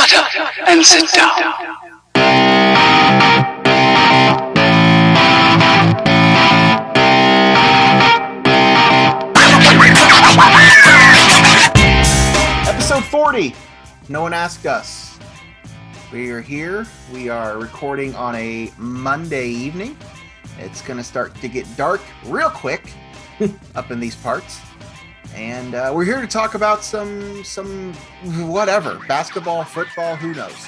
Shut up and sit down. Episode 40. No one asked us. We are here. We are recording on a Monday evening. It's going to start to get dark real quick up in these parts. And we're here to talk about some whatever. Basketball, football, who knows.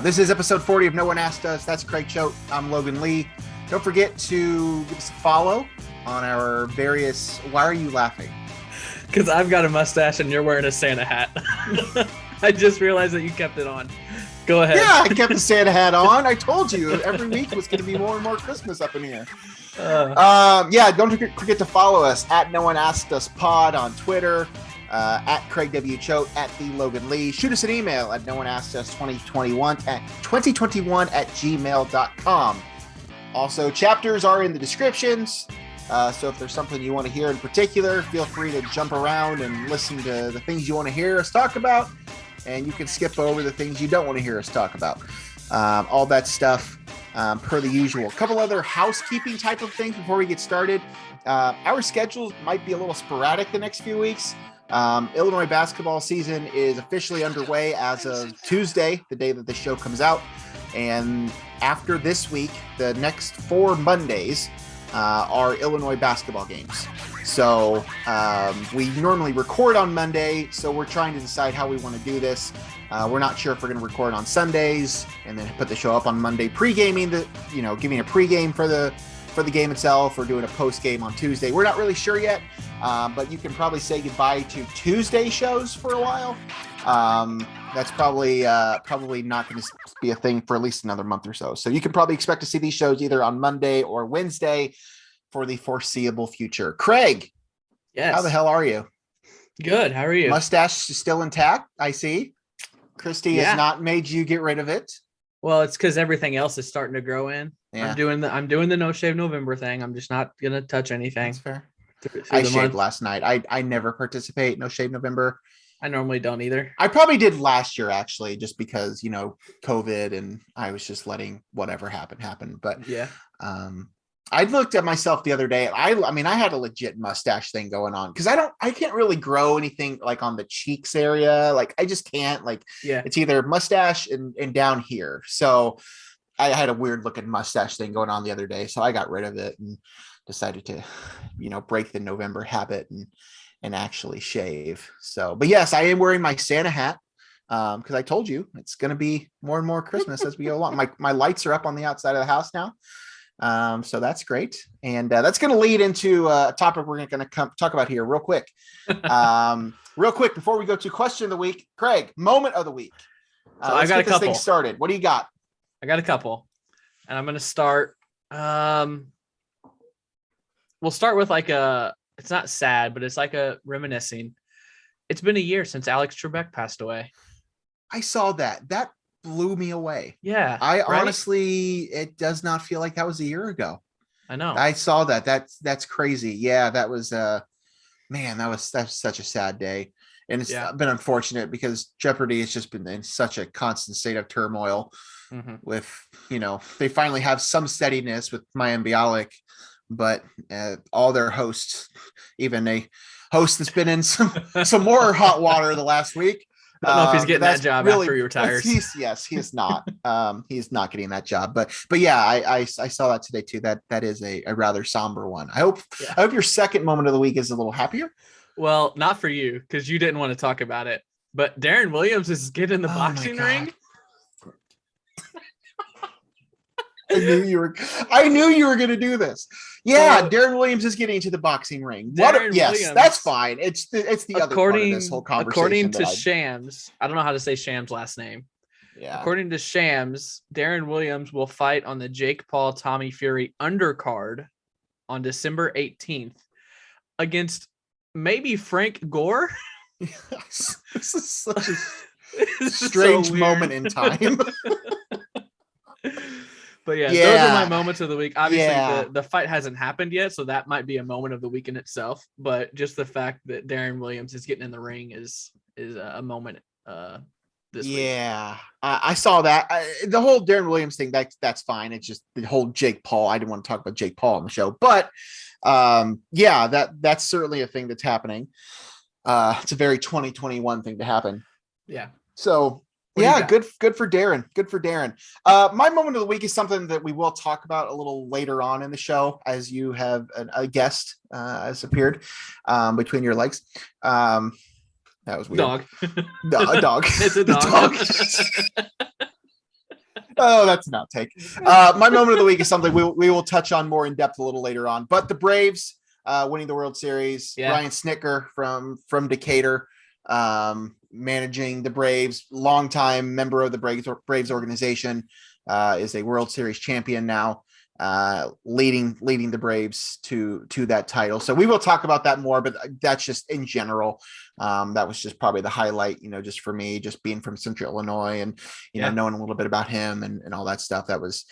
This is episode 40 of No One Asked Us. That's Craig Choate. I'm Logan Lee. Don't forget to give us a follow on our various... Why are you laughing? Because I've got a mustache and you're wearing a Santa hat. I just realized that you kept it on. Go ahead. Yeah, I kept the Santa hat on. I told you every week was going to be more and more Christmas up in here. Don't forget to follow us at No One Asked Us Pod on Twitter, at Craig W. Choate, at the Logan Lee. Shoot us an email at nooneaskedus2021 at gmail.com. Also, chapters are in the descriptions. So if there's something you want to hear in particular, feel free to jump around and listen to the things you want to hear us talk about. And you can skip over the things you don't want to hear us talk about. All that stuff per the usual. A couple other housekeeping type of things before we get started. Our schedules might be a little sporadic the next few weeks. Illinois basketball season is officially underway as of Tuesday, the day that the show comes out. And after this week, the next 4 Mondays are Illinois basketball games. So we normally record on Monday, so we're trying to decide how we want to do this. We're not sure if we're going to record on Sundays and then put the show up on Monday, giving a pregame for the game itself, or doing a post game on Tuesday. We're not really sure yet, but you can probably say goodbye to Tuesday shows for a while. That's probably not going to be a thing for at least another month or so. So you can probably expect to see these shows either on Monday or Wednesday for the foreseeable future. Craig, yes. How the hell are you? Good. How are you? Mustache is still intact, I see. Christy has not made you get rid of it. Well, it's because everything else is starting to grow in. Yeah. I'm doing the no shave November thing. I'm just not gonna touch anything. That's fair. through I the shaved month. last night. I never participate no shave November. I normally don't either. I probably did last year, actually, just because, COVID, and I was just letting whatever happen. But yeah, I looked at myself the other day. I had a legit mustache thing going on because I can't really grow anything like on the cheeks area. Like I just can't. Like it's either mustache and down here. So I had a weird looking mustache thing going on the other day. So I got rid of it and decided to, break the November habit and actually shave. So, but yes, I am wearing my Santa hat because I told you it's going to be more and more Christmas as we go along. My lights are up on the outside of the house now. So that's great. And that's going to lead into a topic we're going to talk about here real quick. Real quick, before we go to question of the week, Craig, moment of the week. So I got a couple. This thing started. What do you got? I got a couple, and I'm going to start. We'll start with it's not sad, but it's like a reminiscing. It's been a year since Alex Trebek passed away. I saw that. That blew me away. Yeah. Honestly, it does not feel like that was a year ago. I know. I saw that. That's crazy. Yeah, that was that's such a sad day. And it's been unfortunate because Jeopardy has just been in such a constant state of turmoil with, they finally have some steadiness with Mayim Bialik, but all their hosts, even a host that's been in some more hot water the last week. I don't know if he's getting that job after he retires. He is not. He's not getting that job. But yeah, I saw that today too. That is a rather somber one. I hope your second moment of the week is a little happier. Well, not for you because you didn't want to talk about it. But Darren Williams is getting the boxing ring. I knew you were going to do this. Yeah, Darren Williams is getting into the boxing ring. Yes, that's fine. It's the other part of this whole conversation. According to Shams, I don't know how to say Shams' last name. Yeah. According to Shams, Darren Williams will fight on the Jake Paul Tommy Fury undercard on December 18th against maybe Frank Gore. Yes. This is such a strange moment in time. But those are my moments of the week. Obviously, the fight hasn't happened yet, so that might be a moment of the week in itself. But just the fact that Darren Williams is getting in the ring is a moment this week. Yeah, I saw that. The whole Darren Williams thing, that's fine. It's just the whole Jake Paul. I didn't want to talk about Jake Paul on the show, but yeah, that's certainly a thing that's happening. It's a very 2021 thing to happen. Yeah. So yeah, good for Darren. Good for Darren. My moment of the week is something that we will talk about a little later on in the show, as you have a guest has appeared between your legs. That was weird. Dog. No, a dog. It's a dog. Oh, that's an outtake. My moment of the week is something we will touch on more in depth a little later on. But the Braves winning the World Series. Yeah. Ryan Snicker from Decatur, managing the Braves, longtime member of the Braves organization, is a World Series champion now. Leading the Braves to that title. So we will talk about that more, but that's just in general. That was just probably the highlight, just for me, just being from Central Illinois and, know, knowing a little bit about him and all that stuff. That was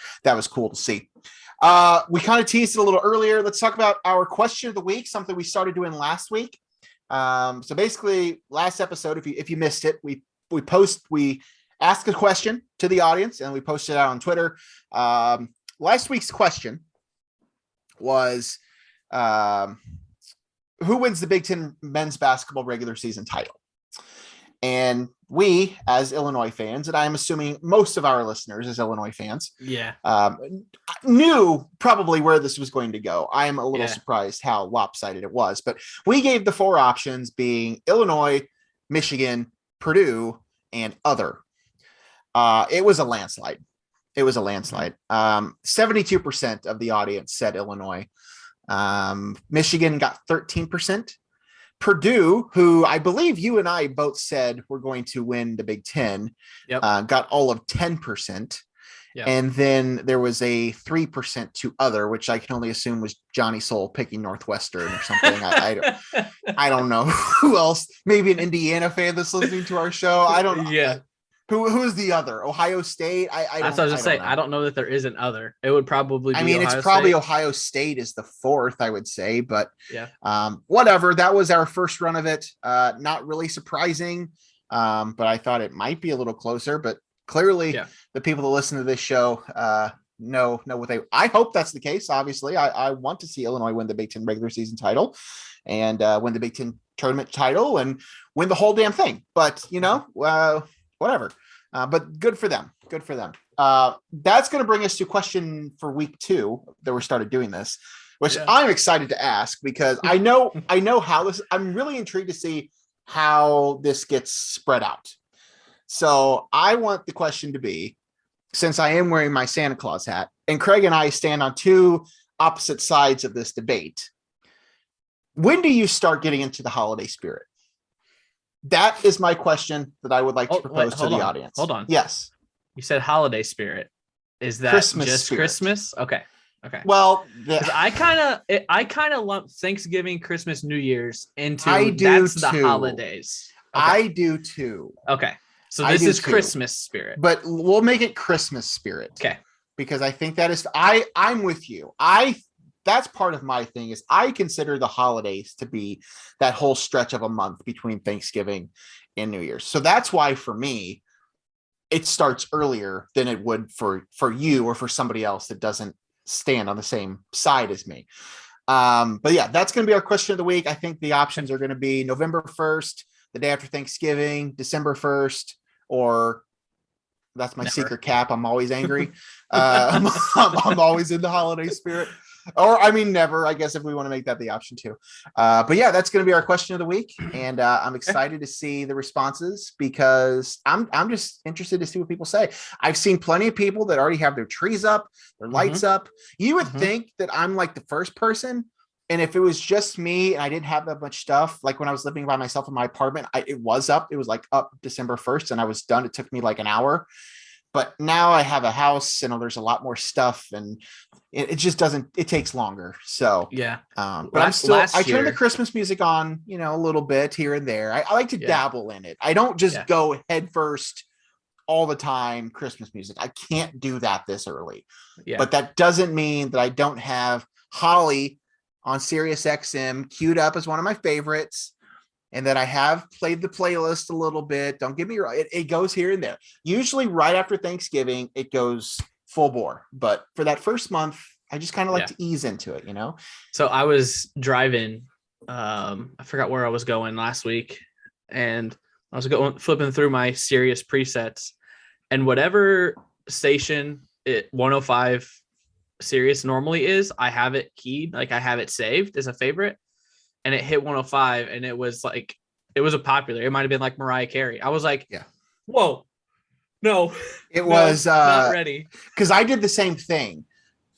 cool to see. We kind of teased it a little earlier. Let's talk about our question of the week, something we started doing last week. So basically last episode, if you missed it, we asked a question to the audience and we posted it out on Twitter. Last week's question was, who wins the Big Ten men's basketball regular season title? And we, as Illinois fans, and I'm assuming most of our listeners as Illinois fans, knew probably where this was going to go. I am a little surprised how lopsided it was, but we gave the four options being Illinois, Michigan, Purdue, and other. It was a landslide. 72% of the audience said Illinois. Michigan got 13%. Purdue, who I believe you and I both said were going to win the Big Ten, got all of 10%. Yep. And then there was a 3% to other, which I can only assume was Johnny Soul picking Northwestern or something. I don't know who else. Maybe an Indiana fan that's listening to our show. I don't know. Yeah. Who's the other? Ohio State? That's what I was just saying. I don't know that there is an other. It would probably be it's probably Ohio State is the fourth, I would say, but whatever. That was our first run of it. Not really surprising, but I thought it might be a little closer, but clearly the people that listen to this show know what I hope that's the case. Obviously, I want to see Illinois win the Big Ten regular season title and win the Big Ten tournament title and win the whole damn thing. But, whatever. But good for them. That's going to bring us to question for week 2 that we started doing this, which I'm excited to ask because I know how this, I'm really intrigued to see how this gets spread out. So I want the question to be, since I am wearing my Santa Claus hat and Craig and I stand on two opposite sides of this debate, when do you start getting into the holiday spirit? That is my question that I would like to propose to the audience. Hold on. Yes. You said holiday spirit. Is that Christmas just spirit. Christmas? Okay. Well, I kind of lump Thanksgiving, Christmas, New Year's into that's the holidays. Okay. I do too. Okay. So this is Christmas spirit. But we'll make it Christmas spirit. Okay. Because I think that is I'm with you. That's part of my thing is I consider the holidays to be that whole stretch of a month between Thanksgiving and New Year's. So that's why for me, it starts earlier than it would for you or for somebody else that doesn't stand on the same side as me. But yeah, that's going to be our question of the week. I think the options are going to be November 1st, the day after Thanksgiving, December 1st, or that's my secret cap. I'm always angry. I'm always in the holiday spirit. Or, never, I guess, if we want to make that the option too. But yeah, that's going to be our question of the week. And I'm excited to see the responses because I'm just interested to see what people say. I've seen plenty of people that already have their trees up, their lights up. You would think that I'm like the first person. And if it was just me and I didn't have that much stuff, like when I was living by myself in my apartment, it was up. It was like up December 1st and I was done. It took me like an hour. But now I have a house and there's a lot more stuff and it just it takes longer. So, but I turn the Christmas music on, a little bit here and there. I like to dabble in it. I don't just go head first all the time. Christmas music. I can't do that this early, but that doesn't mean that I don't have Holly on Sirius XM queued up as one of my favorites. And then I have played the playlist a little bit. Don't get me wrong. It goes here and there. Usually right after Thanksgiving, it goes full bore. But for that first month, I just kind of like to ease into it, So I was driving. I forgot where I was going last week. And I was flipping through my Sirius presets. And whatever station 105 Sirius normally is, I have it keyed. Like I have it saved as a favorite. And it hit 105, and it was a popular. It might have been like Mariah Carey. I was like, whoa, no, was not ready. Because I did the same thing.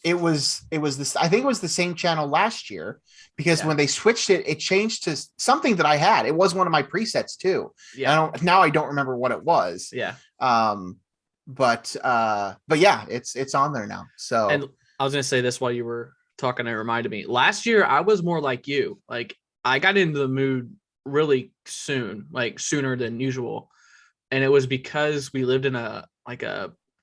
It was this. I think it was the same channel last year because when they switched it, it changed to something that I had. It was one of my presets too. Yeah. I don't remember what it was. Yeah. But yeah, it's on there now. So, and I was gonna say this while you were talking, it reminded me. Last year, I was more like you. Like I got into the mood really soon, like sooner than usual, and it was because we lived in a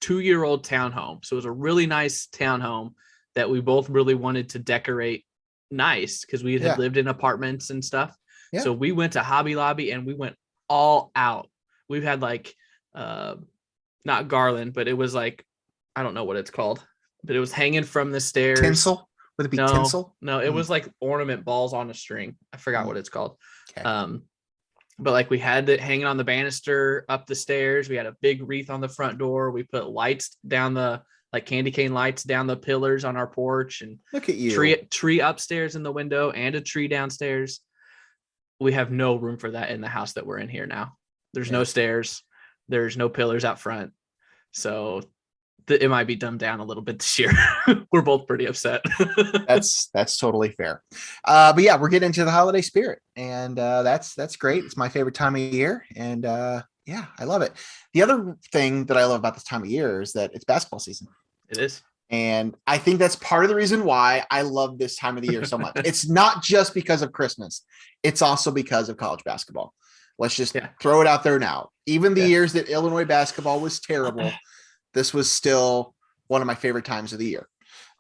2-year-old townhome. So it was a really nice townhome that we both really wanted to decorate nice because we had lived in apartments and stuff. Yeah. So we went to Hobby Lobby and we went all out. We've had not garland, but it was like, I don't know what it's called, but it was hanging from the stairs. Tinsel? Would it be tinsel? No, it was like ornament balls on a string. I forgot what it's called. Okay. But we had it hanging on the banister up the stairs. We had a big wreath on the front door. We put lights down the candy cane lights down the pillars on our porch, and look at you. Tree upstairs in the window and a tree downstairs. We have no room for that in the house that we're in here now. There's no stairs. There's no pillars out front. So it might be dumbed down a little bit this year. We're both pretty upset. That's totally fair. But yeah, we're getting into the holiday spirit, and that's great. It's my favorite time of year, and yeah, I love it. The other thing that I love about this time of year is that it's basketball season. It is. And I think that's part of the reason why I love this time of the year so much. It's not just because of Christmas. It's also because of college basketball. Let's just throw it out there now. Even the years that Illinois basketball was terrible, this was still one of my favorite times of the year.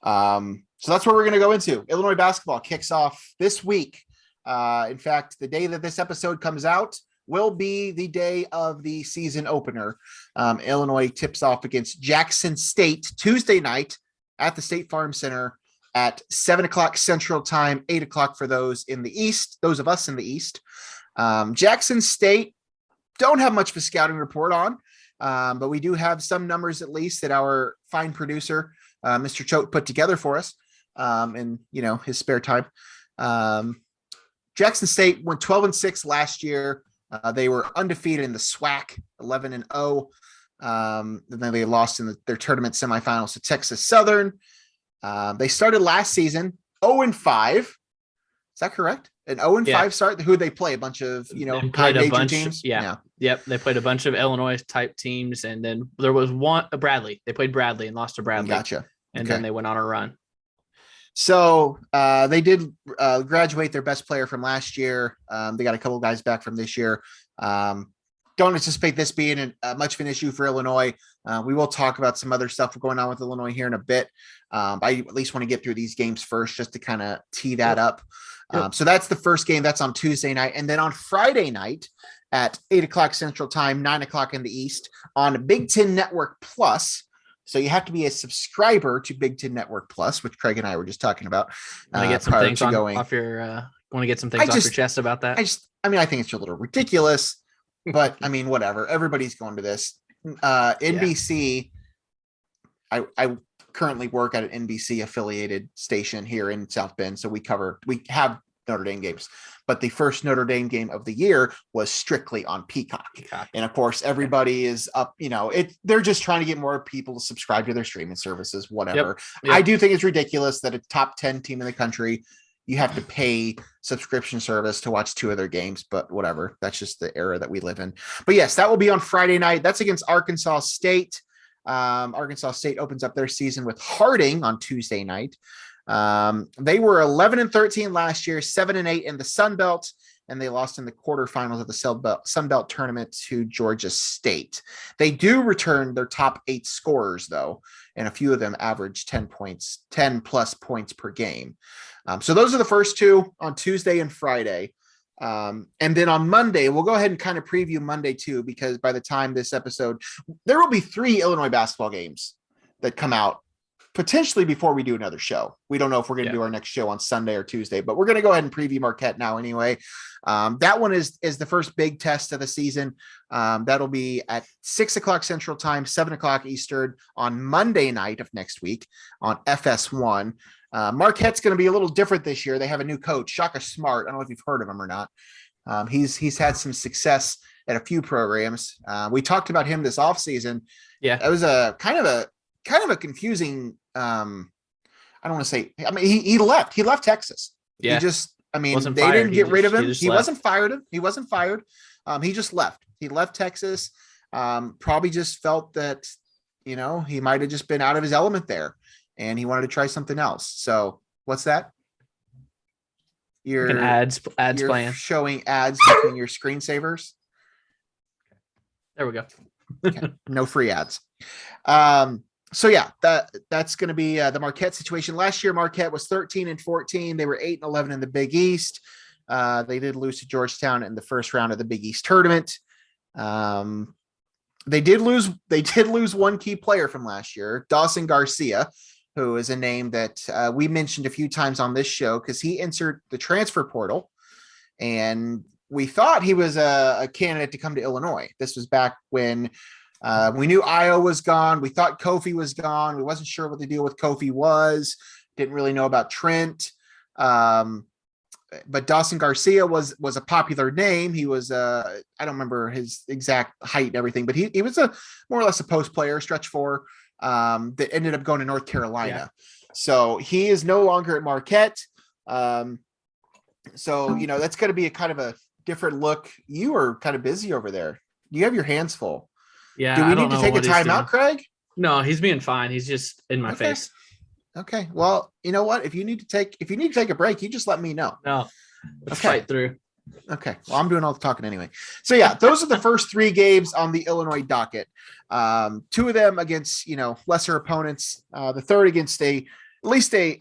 So that's what we're going to go into. Illinois basketball kicks off this week. In fact, the day that this episode comes out will be the day of the season opener. Illinois tips off against Jackson State Tuesday night at the State Farm Center at 7:00 Central Time, 8:00 for those in the East, those of us in the East. Jackson State don't have much of a scouting report on, but we do have some numbers at least that our fine producer, Mr. Choate, put together for us in his spare time. Jackson State went 12-6 last year. They were undefeated in the SWAC, 11-0. And then they lost in their tournament semifinals to Texas Southern. They started last season 0-5. Is that correct? An 0-5 start. Who they play? A bunch of played a bunch teams. Yeah. Yep. They played a bunch of Illinois type teams, and then there was one Bradley. They played Bradley and lost to Bradley. Gotcha. And then they went on a run. So they did graduate their best player from last year. They got a couple guys back from this year. Don't anticipate this being much of an issue for Illinois. We will talk about some other stuff going on with Illinois here in a bit. I at least want to get through these games first just to kind of tee that up. So that's the first game. That's on Tuesday night. And then on Friday night at 8:00 Central Time, 9:00 in the East on Big Ten Network Plus. So you have to be a subscriber to Big Ten Network Plus, which Craig and I were just talking about. Want to get some things off your chest about that? I think it's a little ridiculous, but I mean, whatever. Everybody's going to this. NBC. I currently work at an NBC affiliated station here in South Bend, so we have Notre Dame games, but the first Notre Dame game of the year was strictly on Peacock. And of course, everybody is up, they're just trying to get more people to subscribe to their streaming services, whatever. Yep. I do think it's ridiculous that a top 10 team in the country, you have to pay subscription service to watch 2 of their games, but whatever. That's just the era that we live in. But yes, that will be on Friday night. That's against Arkansas State. Arkansas State opens up their season with Harding on Tuesday night. They were 11-13 last year, 7-8 in the Sun Belt, and they lost in the quarterfinals of the Sun Belt tournament to Georgia State. They do return their top 8 scorers though, and a few of them average 10 plus points per game. So those are the first 2 on Tuesday and Friday. And then on Monday, we'll go ahead and kind of preview Monday too, because by the time this episode, there will be 3 Illinois basketball games that come out potentially before we do another show. We don't know if we're going to do our next show on Sunday or Tuesday, but we're going to go ahead and preview Marquette now anyway. That one is the first big test of the season. That'll be at 6:00 Central Time, 7:00 Eastern on Monday night of next week on FS1. Marquette's going to be a little different this year. They have a new coach, Shaka Smart. I don't know if you've heard of him or not. He's had some success at a few programs. We talked about him this offseason. Yeah, it was a kind of a confusing. I don't want to say. I mean, he left. He left Texas. Yeah, he just. I mean, wasn't they fired. didn't get rid of him. He left. wasn't fired. He wasn't fired. He just left. He left Texas. Probably just felt that he might have just been out of his element there, and he wanted to try something else. So what's that? Your ads playing, showing ads between your screensavers. There we go. Okay. No free ads. So yeah, that's going to be the Marquette situation. Last year, Marquette was 13-14. They were 8-11 in the Big East. They did lose to Georgetown in the first round of the Big East tournament. They did lose one key player from last year, Dawson Garcia, who is a name that we mentioned a few times on this show because he entered the transfer portal, and we thought he was a candidate to come to Illinois. This was back when we knew Io was gone. We thought Kofi was gone. We wasn't sure what the deal with Kofi was. Didn't really know about Trent. But Dawson Garcia was a popular name. He was I don't remember his exact height and everything, but he was a more or less a post player, stretch 4, that ended up going to North Carolina. Yeah. So he is no longer at Marquette. So that's going to be a kind of a different look. You are kind of busy over there. You have your hands full. Yeah. Do we need to take a timeout, Craig? No, he's being fine. He's just in my face. Okay. Well, you know what? If you need to take a break, you just let me know. No. Let's fight through. Okay. Well, I'm doing all the talking anyway. So yeah, those are the first 3 games on the Illinois docket. 2 of them against, lesser opponents. The third against at least a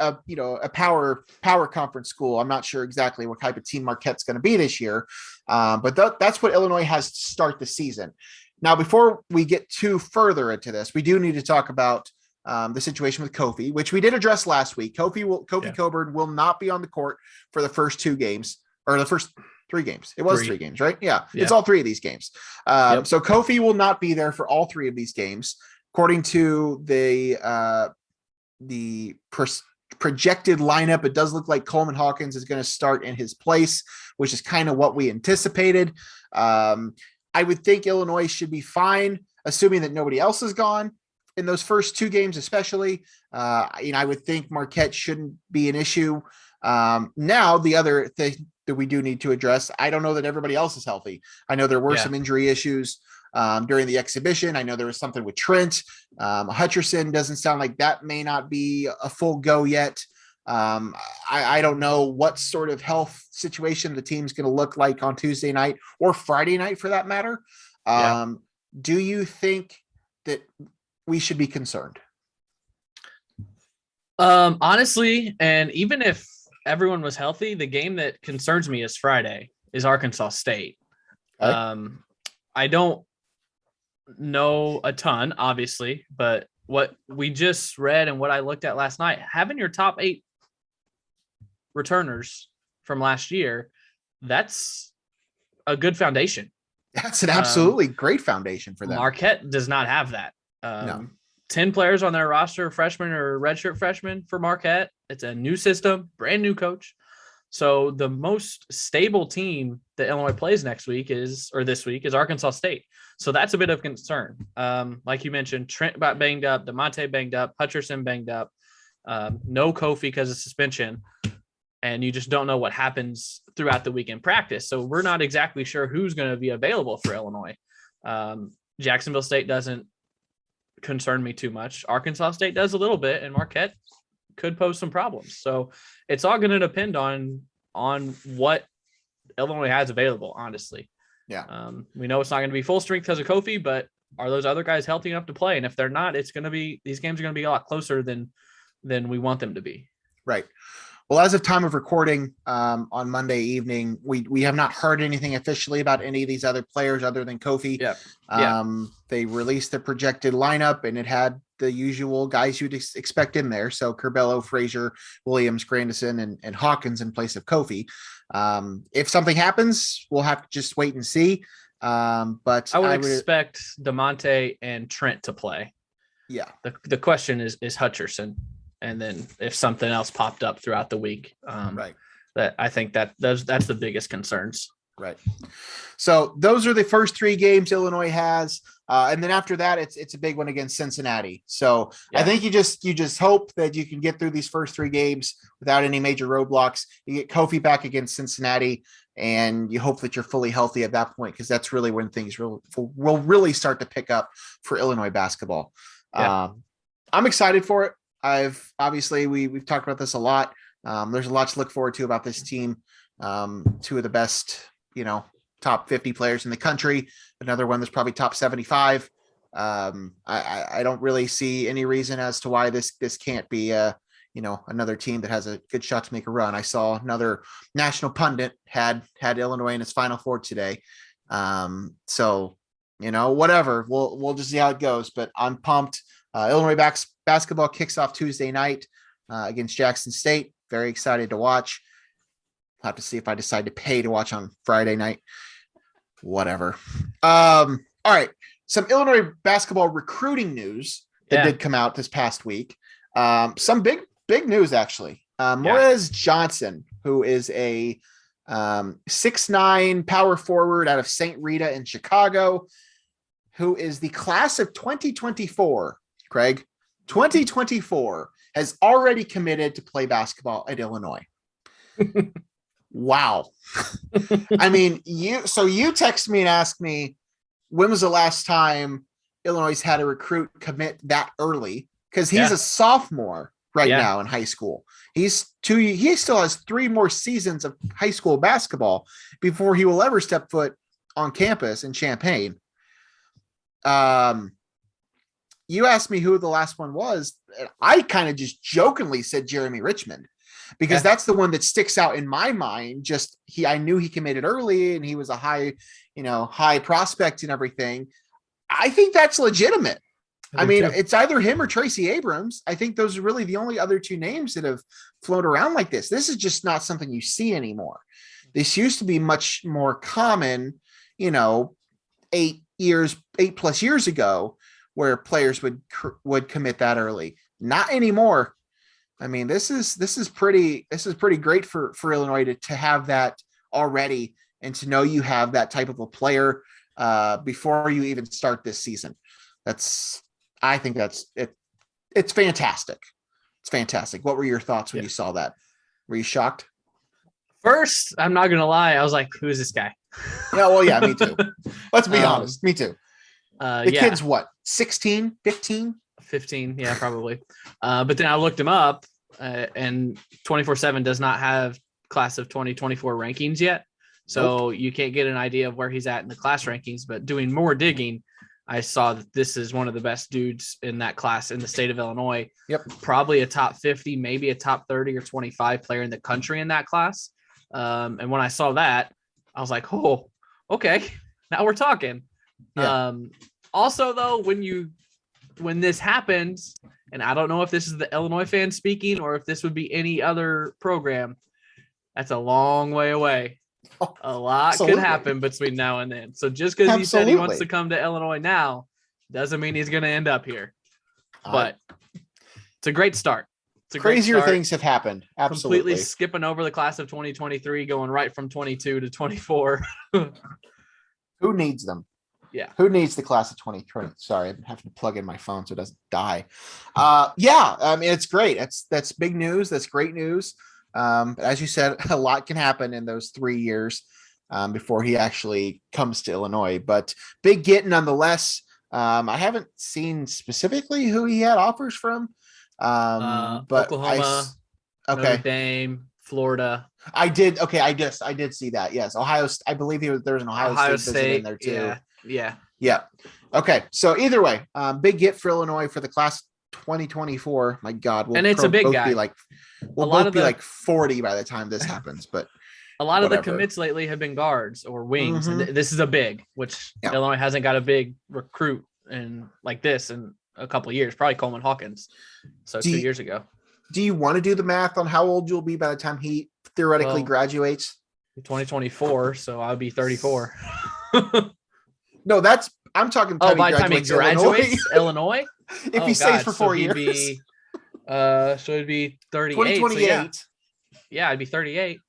power conference school. I'm not sure exactly what type of team Marquette's going to be this year. But that's what Illinois has to start the season. Now, before we get too further into this, we do need to talk about the situation with Kofi, which we did address last week. Kofi Coburn will not be on the court for the first 2 games, or the first 3 games. It was 3 games, right? Yeah, it's all 3 of these games. So Kofi will not be there for all 3 of these games, according to the projected lineup. It does look like Coleman Hawkins is going to start in his place, which is kind of what we anticipated. I would think Illinois should be fine, assuming that nobody else is gone in those first 2 games, especially. I would think Marquette shouldn't be an issue. Now, the other thing that we do need to address, I don't know that everybody else is healthy. I know there were some injury issues during the exhibition. I know there was something with Trent. Hutcherson doesn't sound like that may not be a full go yet. I don't know what sort of health situation the team's going to look like on Tuesday night or Friday night for that matter. Do you think that we should be concerned? Honestly, and even if everyone was healthy, the game that concerns me is Friday, is Arkansas State. Okay. I don't know a ton, obviously, but what we just read and what I looked at last night, having your top 8 returners from last year, that's a good foundation. That's an absolutely great foundation for them. Marquette does not have that. No. 10 players on their roster, freshmen or redshirt freshmen for Marquette. It's a new system, brand new coach. So the most stable team that Illinois plays this week is Arkansas State. So that's a bit of concern. Like you mentioned, Trent got banged up, DeMonte banged up, Hutcherson banged up, no Kofi because of suspension. And you just don't know what happens throughout the weekend practice. So we're not exactly sure who's going to be available for Illinois. Jacksonville State doesn't concern me too much. Arkansas State does a little bit, and Marquette could pose some problems. So it's all going to depend on what Illinois has available, honestly. Yeah. We know it's not going to be full strength because of Kofi, but are those other guys healthy enough to play? And if they're not, these games are going to be a lot closer than we want them to be. Right. Well, as of time of recording on Monday evening, we have not heard anything officially about any of these other players other than Kofi. They released the projected lineup, and it had the usual guys you'd expect in there. So Curbelo, Frazier, Williams, Grandison, and Hawkins in place of Kofi. If something happens, we'll have to just wait and see. But I would expect DeMonte and Trent to play. Yeah. The question is Hutcherson. And then if something else popped up throughout the week, right. That I think that's the biggest concerns. Right. So those are the first 3 games Illinois has. And then after that, it's a big one against Cincinnati. So I think you just hope that you can get through these first 3 games without any major roadblocks. You get Kofi back against Cincinnati, and you hope that you're fully healthy at that point, because that's really when things will really start to pick up for Illinois basketball. Yeah. I'm excited for it. We've talked about this a lot. There's a lot to look forward to about this team. 2 of the best, top 50 players in the country. Another one that's probably top 75. I don't really see any reason as to why this can't be another team that has a good shot to make a run. I saw another national pundit had Illinois in its Final Four today. So whatever, we'll just see how it goes. But I'm pumped. Illinois basketball kicks off Tuesday night against Jackson State. Very excited to watch. I'll have to see if I decide to pay to watch on Friday night. Whatever. All right. Some Illinois basketball recruiting news that did come out this past week. Some big news, actually. Morez Johnson, who is a 6'9" power forward out of St. Rita in Chicago, who is the class of 2024. Craig, 2024 has already committed to play basketball at Illinois. Wow. I mean, you text me and ask me, when was the last time Illinois had a recruit commit that early? Because he's a sophomore now in high school. He still has 3 more seasons of high school basketball before he will ever step foot on campus in Champaign. You asked me who the last one was. I kind of just jokingly said Jeremy Richmond, because that's the one that sticks out in my mind. I knew he committed early and he was a high prospect and everything. I think that's legitimate. I mean, it's either him or Tracy Abrams. I think those are really the only other 2 names that have floated around like this. This is just not something you see anymore. This used to be much more common, 8+ years ago, where players would commit that early. Not anymore. I mean, this is pretty great for Illinois to have that already, and to know you have that type of a player before you even start this season. I think that's it. It's fantastic. It's fantastic. What were your thoughts when you saw that? Were you shocked? First, I'm not gonna lie, I was like, "Who is this guy?" Yeah, well, yeah, me too. Let's be honest, me too. The kid's what, 16, 15? 15, yeah, probably. But then I looked him up, and 24/7 does not have class of 2024 rankings yet. So you can't get an idea of where he's at in the class rankings. But doing more digging, I saw that this is one of the best dudes in that class in the state of Illinois. Yep. Probably a top 50, maybe a top 30 or 25 player in the country in that class. And when I saw that, I was like, oh, okay, now we're talking. Yeah. Also, though, when this happens, and I don't know if this is the Illinois fan speaking or if this would be any other program, that's a long way away. A lot could happen between now and then. So just because he said he wants to come to Illinois now doesn't mean he's going to end up here. But it's a great start. Crazier things have happened. Absolutely. Completely skipping over the class of 2023, going right from 22 to 24. Who needs them? Yeah. Who needs the class of 2020? Sorry, I'm having to plug in my phone so it doesn't die. I mean, it's great. That's big news. That's great news. As you said, a lot can happen in those 3 years before he actually comes to Illinois, but big get nonetheless. I haven't seen specifically who he had offers from, but Oklahoma, Notre Dame, Florida. I did see that. Yes. Ohio. I believe there was an Ohio State in there too. Yeah. Yeah. Okay. So either way, big get for Illinois for the class 2024. My God, and it's a big both guy. be like both be like 40 by the time this happens. But a lot of the whatever. commits lately have been guards or wings, Mhm. and this is a big, which Illinois hasn't got a big recruit in like this in a couple of years. Probably Coleman Hawkins. So 2 years ago. Do you want to do the math on how old you'll be by the time he theoretically graduates? 2024, so I'll be 34. No, I'm talking. By the time he graduates Illinois, if he stays for 4 years, so it'd be 38. 2028. So yeah, I'd be 38.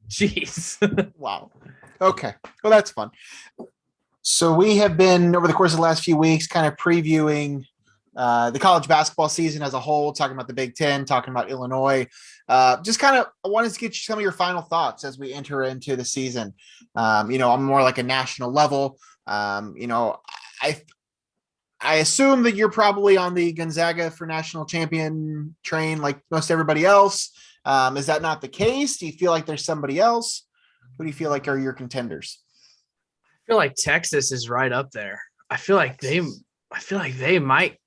Jeez. Wow. Okay. Well, that's fun. So we have been over the course of the last few weeks kind of previewing the college basketball season as a whole, talking about the Big Ten, talking about Illinois. Just kind of, I wanted to get you some of your final thoughts as we enter into the season. On more like a national level. I assume that you're probably on the Gonzaga for national champion train like most everybody else. Is that not the case? Do you feel like there's somebody else? Who do you feel like are your contenders? I feel like Texas is right up there. I feel like they might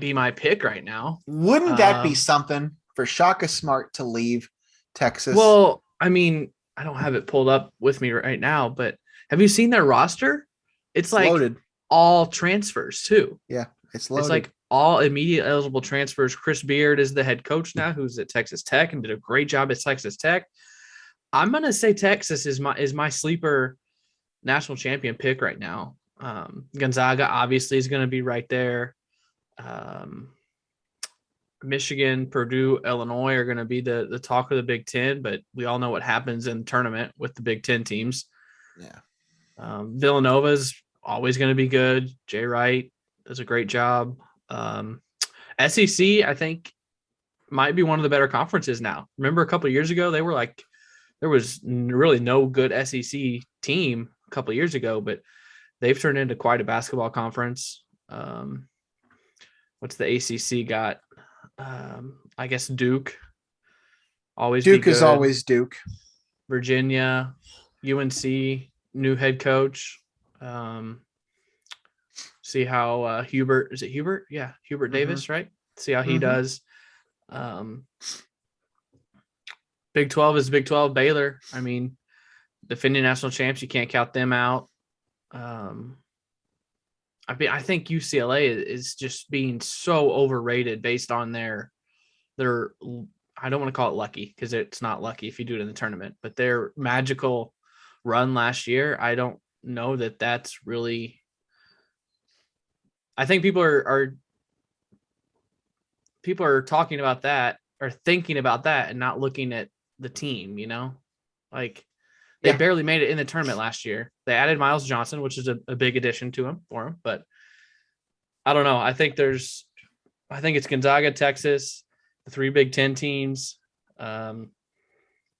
be my pick right now. Wouldn't that be something for Shaka Smart to leave Texas? Well, I mean, I don't have it pulled up with me right now, but have you seen their roster? It's like loaded. All transfers too. Yeah, it's loaded. It's like all immediate eligible transfers. Chris Beard is the head coach now, who's at Texas Tech and did a great job at Texas Tech. I'm gonna say Texas is my sleeper national champion pick right now. Gonzaga obviously is going to be right there. Michigan, Purdue, Illinois are going to be the talk of the Big Ten, but we all know what happens in the tournament with the Big Ten teams. Yeah. Villanova's always going to be good. Jay Wright does a great job. SEC, I think, might be one of the better conferences now. Remember a couple of years ago, they were like, there was really no good SEC team a couple of years ago, but they've turned into quite a basketball conference. What's the ACC got? I guess Duke. Duke is always Duke. Virginia, UNC, new head coach. See how Hubert, is it Hubert? Yeah, Hubert Davis, right? See how he does. Big 12 is Big 12. Baylor, I mean, defending national champs, you can't count them out. I think UCLA is just being so overrated based on their I don't want to call it lucky because it's not lucky if you do it in the tournament, but their magical run last year. I don't know that that's really. I think people are talking about that or thinking about that and not looking at the team. Like they barely made it in the tournament last year. They added Miles Johnson, which is a big addition for him. But I don't know. I think it's Gonzaga, Texas, the 3 Big Ten teams, and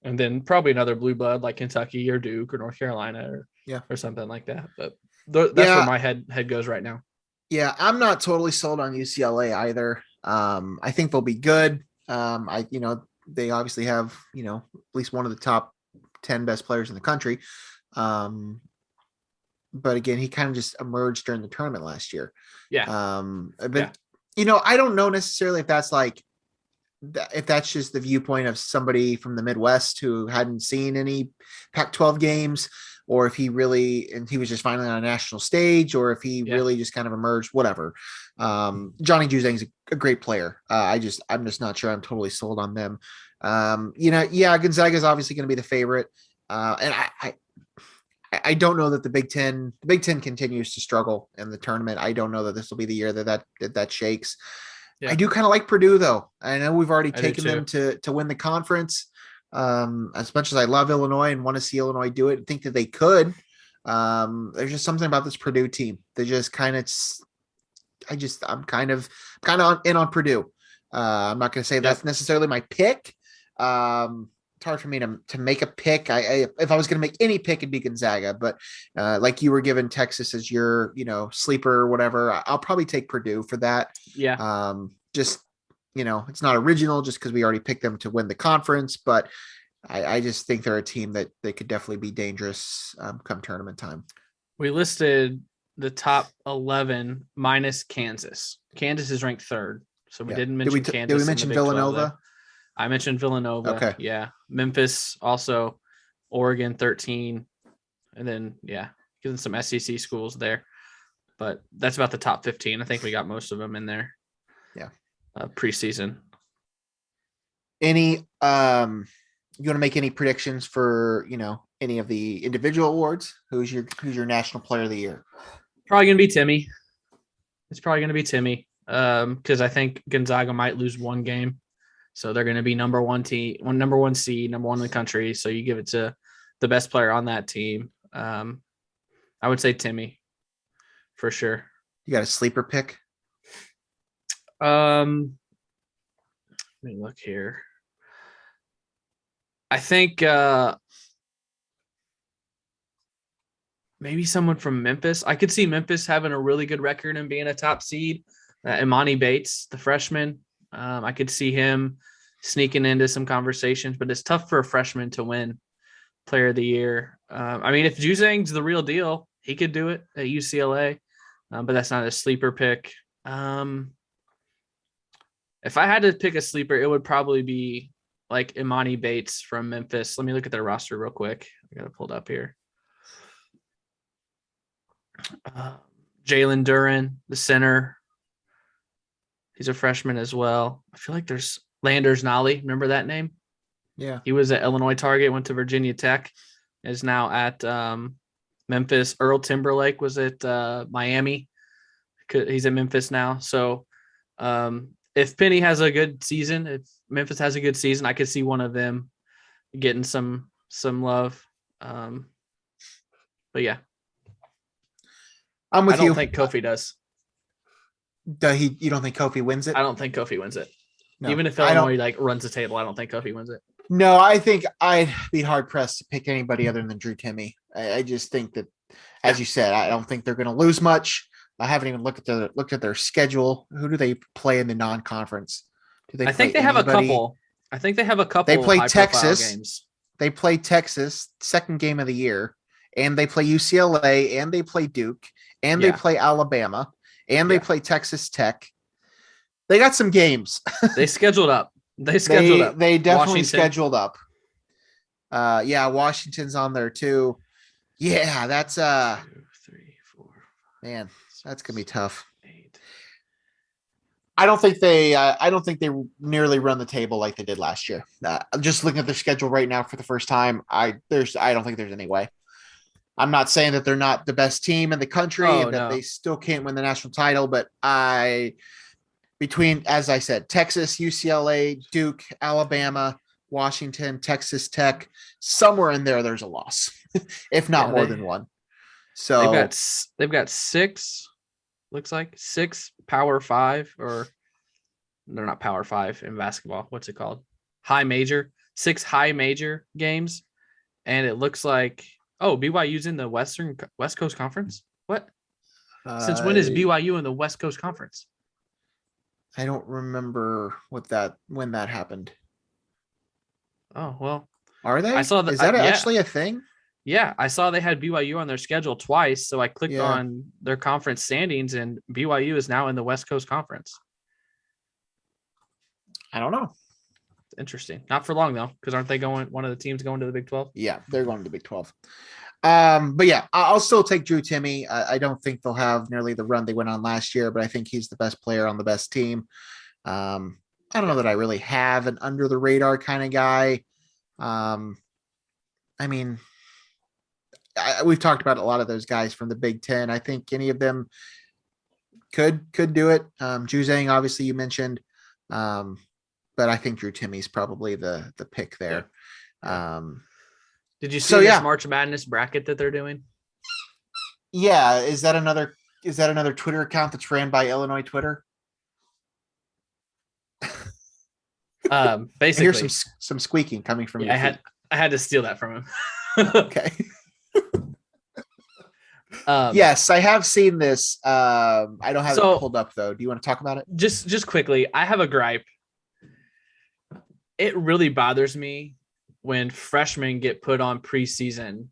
then probably another blue blood like Kentucky or Duke or North Carolina or something like that. But that's where my head goes right now. Yeah, I'm not totally sold on UCLA either. I think they'll be good. They obviously have, at least one of the top 10 best players in the country. But again, he kind of just emerged during the tournament last year. Yeah. I don't know necessarily if that's if that's just the viewpoint of somebody from the Midwest who hadn't seen any Pac-12 games, or if he was just finally on a national stage, or if he really just kind of emerged, whatever. Johnny Juzang's a great player. I'm just not sure I'm totally sold on them. Gonzaga is obviously going to be the favorite. And I don't know that the Big Ten continues to struggle in the tournament. I don't know that this will be the year that shakes. Yeah. I do kind of like Purdue though. I know we've already taken them to win the conference. As much as I love Illinois and want to see Illinois do it and think that they could, there's just something about this Purdue team. They just kind of, I'm kind of in on Purdue. I'm not going to say that's necessarily my pick. It's hard for me to make a pick. If I was going to make any pick, it'd be Gonzaga, but like you were given Texas as your, sleeper or whatever, I'll probably take Purdue for that. Yeah. It's not original just because we already picked them to win the conference, but I just think they're a team that they could definitely be dangerous come tournament time. We listed the top 11 minus Kansas. Kansas is ranked 3rd. So we didn't mention Kansas. Did we mention Villanova? I mentioned Villanova. Okay. Yeah. Memphis also, Oregon 13. And then, getting some SEC schools there. But that's about the top 15. I think we got most of them in there. Yeah. You Preseason. want to make any predictions for, any of the individual awards? Who's your national player of the year? Probably going to be Timmy. It's probably going to be Timmy. Because I think Gonzaga might lose one game. So they're going to be number one seed, number one in the country. So you give it to the best player on that team. I would say Timmy for sure. You got a sleeper pick? Let me look here. I think maybe someone from Memphis. I could see Memphis having a really good record and being a top seed. Imani Bates, the freshman. I could see him sneaking into some conversations, but it's tough for a freshman to win player of the year. I mean, if Juzang's the real deal, he could do it at UCLA, but that's not a sleeper pick. If I had to pick a sleeper, it would probably be like Imani Bates from Memphis. Let me look at their roster real quick. I got it pulled up here. Jalen Duran, the center. He's a freshman as well. I feel like there's Landers Nolly. Remember that name? Yeah. He was at Illinois Target, went to Virginia Tech, is now at Memphis. Earl Timberlake was at Miami. He's at Memphis now. So if Penny has a good season, if Memphis has a good season, I could see one of them getting some love. But yeah. I'm with you. I don't think Kofi does. You don't think Kofi wins it? I don't think Kofi wins it. No, even if Illinois runs the table, I don't think Kofi wins it. No, I think I'd be hard pressed to pick anybody other than Drew Timme. I just think that, as you said, I don't think they're going to lose much. I haven't even looked at their schedule. Who do they play in the non-conference? I think they have a couple. They play Texas. Games. They play Texas, second game of the year, and they play UCLA, and they play Duke, and they play Alabama, and they play Texas Tech. They got some games. They scheduled up. They definitely scheduled up. Washington's on there too. Yeah, that's 2, 3, 4. Man, that's gonna be tough. 8. I don't think they nearly run the table like they did last year. Just looking at their schedule right now for the first time, I don't think there's any way. I'm not saying that they're not the best team in the country and that they still can't win the national title, but between, as I said, Texas, UCLA, Duke, Alabama, Washington, Texas Tech, somewhere in there, there's a loss, if not more than one. So they've got 6, looks like 6 Power 5, or they're not Power 5 in basketball. What's it called? High major, 6 high major games. And it looks like, BYU's in the West Coast Conference. What? Since when is BYU in the West Coast Conference? I don't remember when that happened. Oh, well. Are they? I saw that. Is that actually a thing? Yeah, I saw they had BYU on their schedule twice, so I clicked on their conference standings, and BYU is now in the West Coast Conference. I don't know. Interesting. Not for long, though, because aren't they one of the teams going to the Big 12? Yeah, they're going to the Big 12. But yeah, I'll still take Drew Timme. I don't think they'll have nearly the run they went on last year, but I think he's the best player on the best team. I don't know that I really have an under the radar kind of guy. I mean, we've talked about a lot of those guys from the Big Ten. I think any of them could do it. Juzang, obviously, you mentioned, but I think Drew Timme's probably the pick there. Did you see this March Madness bracket that they're doing? Yeah, is that another Twitter account that's ran by Illinois Twitter? Basically, I hear some squeaking coming from you. I had to steal that from him. Okay. Yes, I have seen this. I don't have it pulled up though. Do you want to talk about it? Just quickly, I have a gripe. It really bothers me when freshmen get put on preseason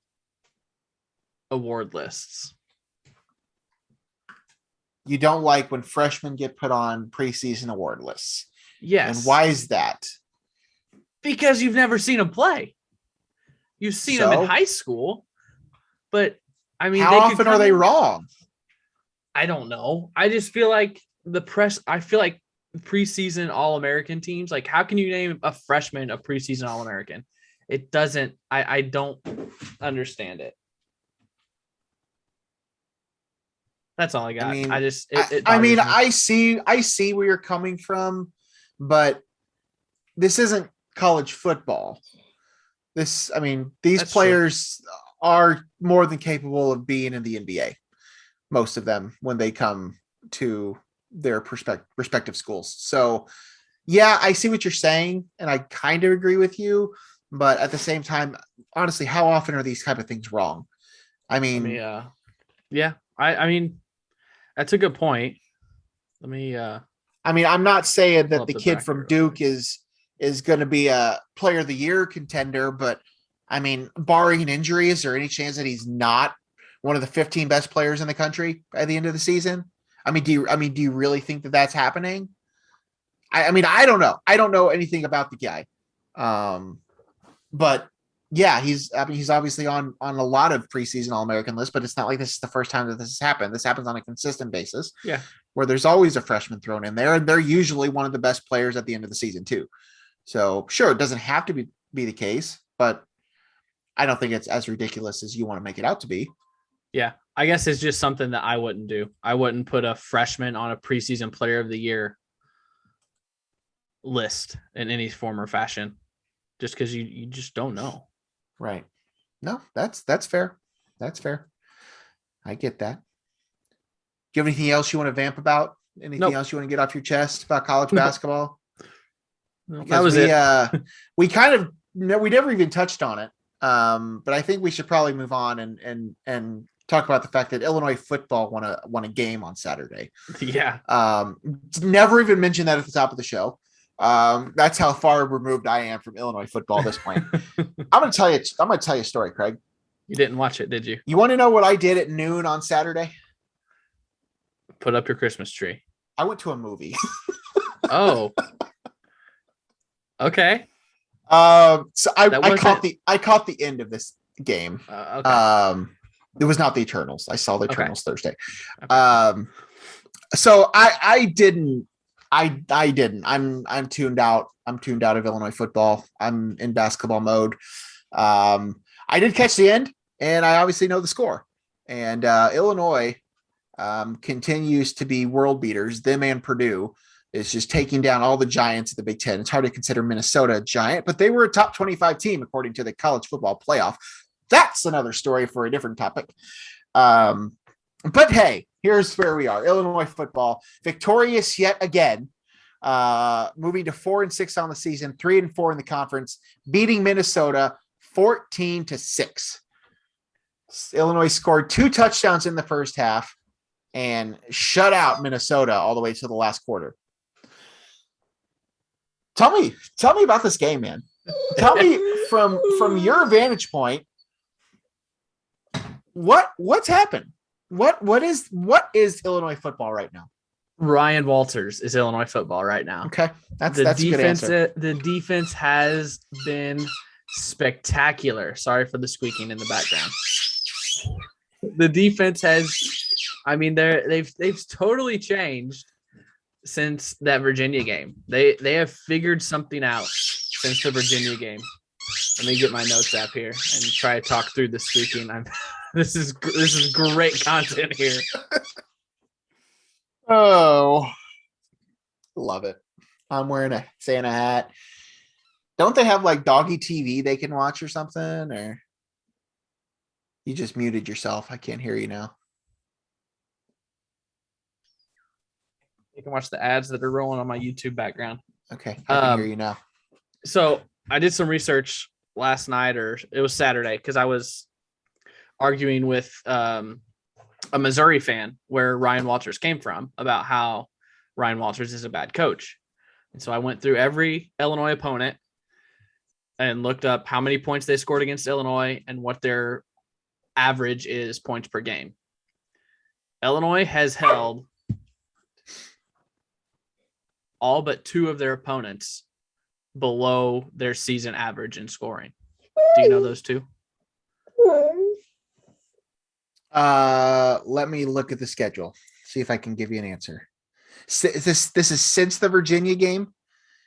award lists. you don't like when freshmen get put on preseason award lists. Yes. And why is that? Because you've never seen them play. You've seen them in high school, but I mean, how often are they wrong? I don't know. I just feel like preseason All-American teams, like how can you name a freshman a preseason All-American? It doesn't, I don't understand it. That's all I got. I see where you're coming from, but this isn't college football. These players are more than capable of being in the NBA. Most of them, when they come to their respective schools. So yeah, I see what you're saying, and I kind of agree with you, but at the same time, honestly, how often are these type of things wrong? I mean, that's a good point. I'm not saying that the kid from Duke is going to be a player of the year contender, but I mean, barring an injury, is there any chance that he's not one of the 15 best players in the country by the end of the season? Do you really think that that's happening? I don't know. I don't know anything about the guy. But yeah, he's obviously on a lot of preseason All-American lists, but it's not like this is the first time that this has happened. This happens on a consistent basis. Yeah. Where there's always a freshman thrown in there, and they're usually one of the best players at the end of the season too. So sure, it doesn't have to be the case, but I don't think it's as ridiculous as you want to make it out to be. Yeah. I guess it's just something that I wouldn't do. I wouldn't put a freshman on a preseason player of the year list in any form or fashion, just because you just don't know. Right. No, that's fair. That's fair. I get that. Do you have anything else you want to vamp about? Anything else you want to get off your chest about college basketball? No, that was it. We never even touched on it. But I think we should probably move on and talk about the fact that Illinois football won a game on Saturday. Yeah. Never even mentioned that at the top of the show. That's how far removed I am from Illinois football at this point. I'm going to tell you a story, Craig. You didn't watch it, did you? You want to know what I did at noon on Saturday? Put up your Christmas tree. I went to a movie. Oh. Okay. So I caught the end of this game. Okay. It was not the Eternals. I saw the Eternals Thursday. Okay. So I didn't. I'm tuned out. I'm tuned out of Illinois football. I'm in basketball mode. I did catch the end, and I obviously know the score. And Illinois continues to be world beaters. Them and Purdue is just taking down all the giants of the Big Ten. It's hard to consider Minnesota a giant, but they were a top 25 team according to the college football playoff. That's another story for a different topic. But hey, here's where we are. Illinois football victorious yet again, moving to 4-6 on the season, 3-4 in the conference, beating Minnesota 14-6. Illinois scored 2 touchdowns in the first half and shut out Minnesota all the way to the last quarter. Tell me about this game, man. Tell me from your vantage point, what's happened? What is Illinois football right now? Ryan Walters is Illinois football right now. Okay, that's a good answer. The defense has been spectacular. Sorry for the squeaking in the background. The defense has, they've totally changed since that Virginia game. They have figured something out since the Virginia game. Let me get my notes app here and try to talk through the squeaking. This is great content here. Oh, love it. I'm wearing a Santa hat. Don't they have like doggy TV they can watch or something? Or you just muted yourself. I can't hear you now. You can watch the ads that are rolling on my YouTube background. Okay, I can hear you now. So I did some research last night, or it was Saturday, because I was arguing with a Missouri fan where Ryan Walters came from about how Ryan Walters is a bad coach. And so I went through every Illinois opponent and looked up how many points they scored against Illinois and what their average is points per game. Illinois has held all but 2 of their opponents below their season average in scoring. Do you know those 2? Let me look at the schedule. See if I can give you an answer. This is since the Virginia game?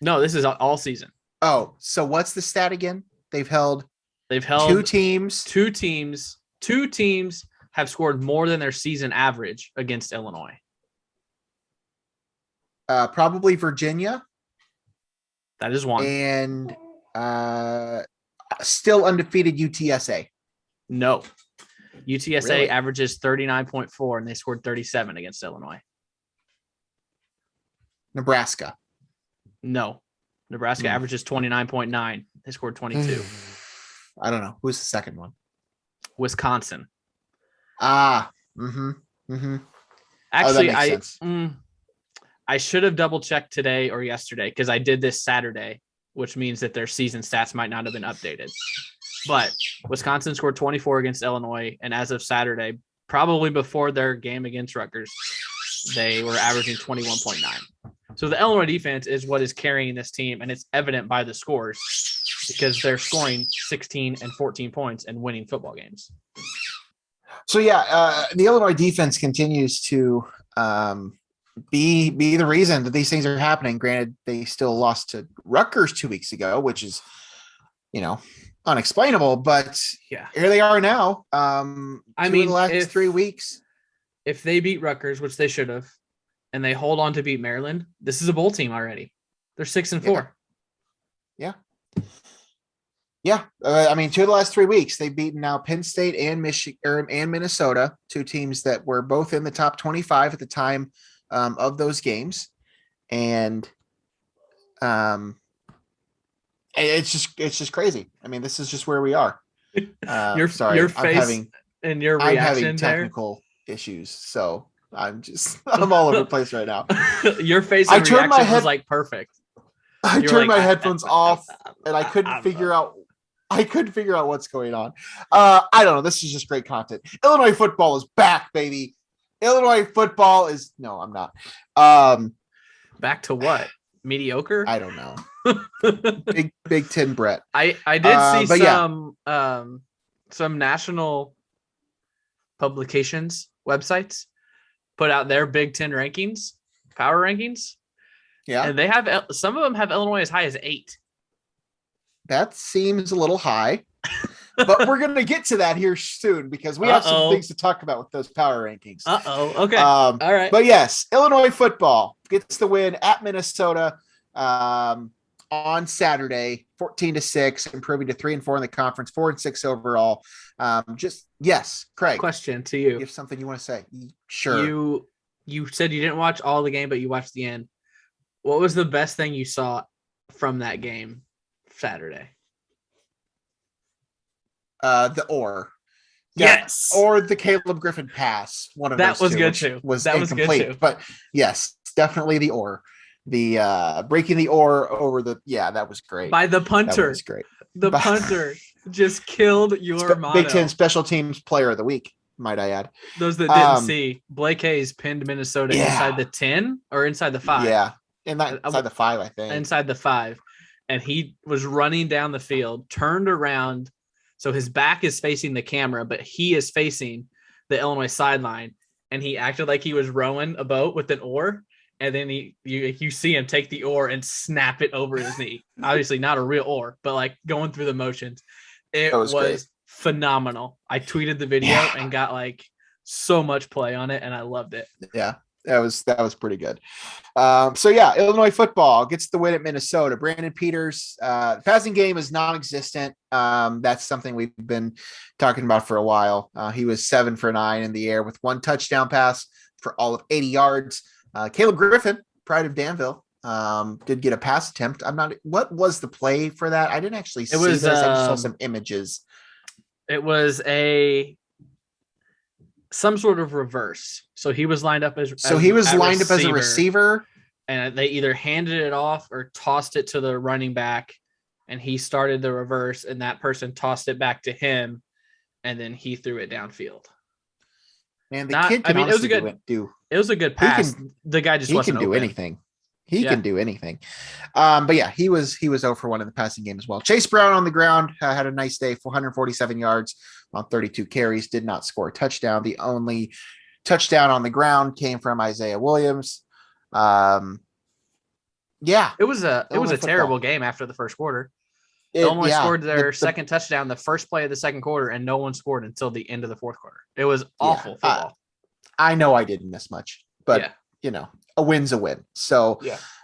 No, this is all season. Oh, so what's the stat again? They've held 2 teams. 2 teams. 2 teams have scored more than their season average against Illinois. Probably Virginia. That is one. And still undefeated UTSA. No. UTSA Really? averages 39.4 and they scored 37 against Illinois. Nebraska. No. Nebraska averages 29.9. They scored 22. I don't know. Who's the second one? Wisconsin. Actually, I should have double checked today or yesterday because I did this Saturday, which means that their season stats might not have been updated. But Wisconsin scored 24 against Illinois, and as of Saturday, probably before their game against Rutgers, they were averaging 21.9. So the Illinois defense is what is carrying this team, and it's evident by the scores because they're scoring 16 and 14 points and winning football games. So the Illinois defense continues to be the reason that these things are happening. Granted, they still lost to Rutgers 2 weeks ago, which is, unexplainable, but yeah, here they are now. The last 3 weeks, if they beat Rutgers, which they should have, and they hold on to beat Maryland, this is a bowl team already. They're 6-4. Yeah. 2 of the last 3 weeks, they've beaten now Penn State and Michigan and Minnesota, 2 teams that were both in the top 25 at the time of those games. And it's just crazy. This is just where we are. Your face and your reaction. I'm having technical issues, so I'm all over the place right now. Your face and reaction was like perfect. I turned my headphones off, and I couldn't figure out what's going on. I don't know. This is just great content. Illinois football is back, baby. Illinois football is no, I'm not. Back to what? Mediocre? I don't know. Big Ten Brett. I did see some national publications websites put out their Big Ten rankings, power rankings. Yeah, and they have some of them have Illinois as high as 8. That seems a little high, but we're going to get to that here soon because we have some things to talk about with those power rankings. Okay. All right. But yes, Illinois football gets the win at Minnesota on Saturday, 14-6, improving to 3-4 in the conference, 4-6 overall. Yes, Craig. Question to you. You have something you want to say? Sure. You said you didn't watch all the game, but you watched the end. What was the best thing you saw from that game Saturday? The or. Yes. Or the Caleb Griffin pass. One of that those was two, good too. Was incomplete. Was good too. But yes, definitely the or. The breaking the or over that was great. By the punter. That was great. The punter just killed your motto. Big Ten Special Teams Player of the Week, might I add. Those that didn't see, Blake Hayes pinned Minnesota inside the 10 or inside the 5. Yeah, inside the 5, I think. Inside the 5. And he was running down the field, turned around. So his back is facing the camera, but he is facing the Illinois sideline. And he acted like he was rowing a boat with an oar. And then you see him take the oar and snap it over his knee. Obviously not a real oar, but like going through the motions. It was phenomenal. I tweeted the video and got like so much play on it, and I loved it. Yeah, that was pretty good. Illinois football gets the win at Minnesota. Brandon Peters, the passing game is non-existent. That's something we've been talking about for a while. He was 7 for 9 in the air with 1 touchdown pass for all of 80 yards. Caleb Griffin, pride of Danville, did get a pass attempt. What was the play for that? I didn't actually see this. I just saw some images. It was some sort of reverse. So he was lined up as a receiver, and they either handed it off or tossed it to the running back, and he started the reverse, and that person tossed it back to him, and then he threw it downfield. Man, kid can it was a good pass. The guy just wasn't do open. anything. He can do anything. But yeah, he was 0 for 1 in the passing game as well. Chase Brown on the ground had a nice day, 447 yards on 32 carries, did not score a touchdown. The only touchdown on the ground came from Isaiah Williams. Yeah, it was a terrible game after the first quarter. Illinois scored their second touchdown the first play of the second quarter, and no one scored until the end of the fourth quarter. It was awful football. I know I didn't miss much, but a win's a win. So,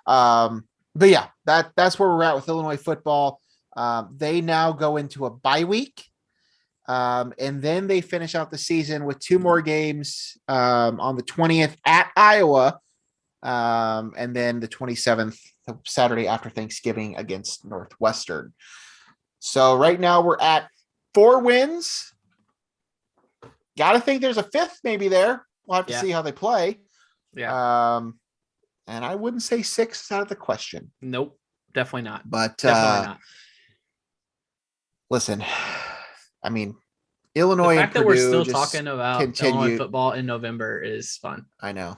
but yeah, that's where we're at with Illinois football. They now go into a bye week, and then they finish out the season with 2 more games on the 20th at Iowa, and then the 27th, Saturday after Thanksgiving, against Northwestern. So right now we're at 4 wins. Got to think there's a 5th maybe there. We'll have to see how they play. Yeah. And I wouldn't say 6 is out of the question. Nope, definitely not. But definitely not. Listen, I mean, Illinois the fact and that Purdue we're still talking about Illinois football in November is fun. I know.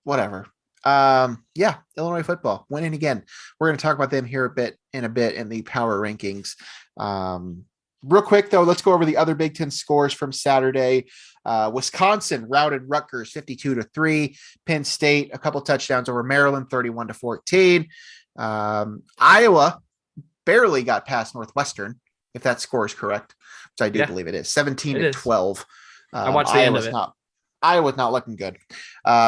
Whatever. Illinois football winning again. We're going to talk about them here in a bit in the power rankings. Real quick though, let's go over the other Big Ten scores from Saturday. Wisconsin routed Rutgers 52-3. Penn State, a couple touchdowns over Maryland, 31-14. Iowa barely got past Northwestern, if that score is correct, which I do believe it is, 17-12. I watched the end of it. Iowa's not looking good.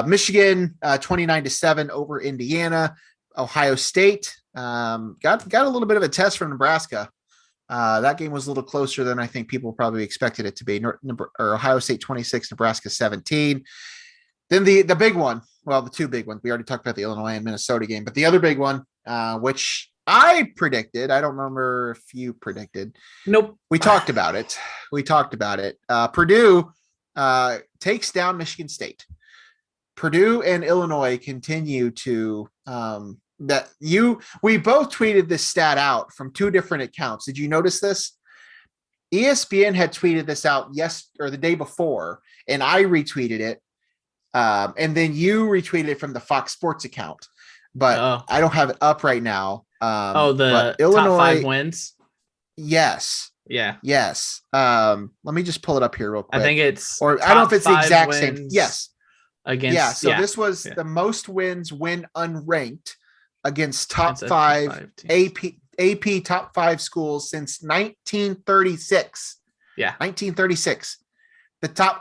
Michigan 29-7 over Indiana. Ohio State got a little bit of a test from Nebraska. That game was a little closer than I think people probably expected it to be. Ohio State 26, Nebraska 17. Then the big one, well, the 2 big ones. We already talked about the Illinois and Minnesota game, but the other big one, which I predicted, I don't remember if you predicted. Nope. We talked about it. Purdue takes down Michigan State. Purdue and Illinois continue to we both tweeted this stat out from 2 different accounts. Did you notice this? ESPN had tweeted this out the day before, and I retweeted it. And then you retweeted it from the Fox Sports account, but I don't have it up right now. The Illinois, top 5 wins. Yes. Yeah. Yes. Let me just pull it up here real quick. I think it's, or I don't know if it's the exact same. Yes. This was the most wins when unranked against top 5 AP top 5 schools since 1936. Yeah. 1936.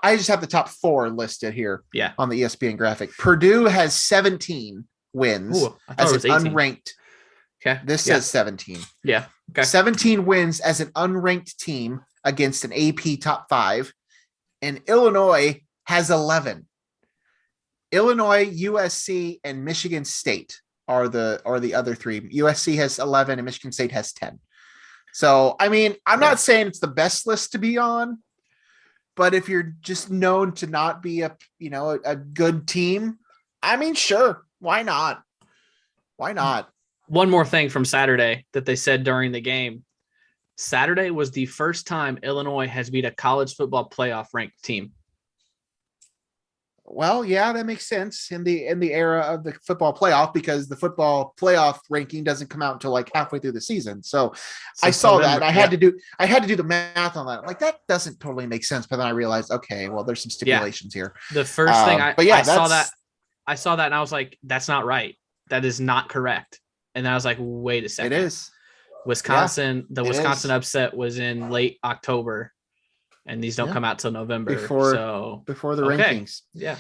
I just have the top 4 listed here. Yeah. On the ESPN graphic. Purdue has 17 wins as an unranked. Okay. This says 17. Yeah. Okay. 17 wins as an unranked team against an AP top 5. And Illinois has 11. Illinois, USC, and Michigan State are the other 3. USC has 11 and Michigan State has 10. So, I mean, I'm not saying it's the best list to be on, but if you're just known to not be a good team, I mean, sure. Why not? One more thing from Saturday that they said during the game. Saturday was the first time Illinois has beat a college football playoff ranked team. Well, yeah, that makes sense in the era of the football playoff, because the football playoff ranking doesn't come out until like halfway through the season. So I saw November, that. I had to do the math on that. Like, that doesn't totally make sense. But then I realized, okay, well, there's some stipulations here. The first thing I saw that and I was like, that's not right. That is not correct. And then I was like, wait a second. It is. Wisconsin upset was in late October. And these don't come out till November before the rankings. Yeah.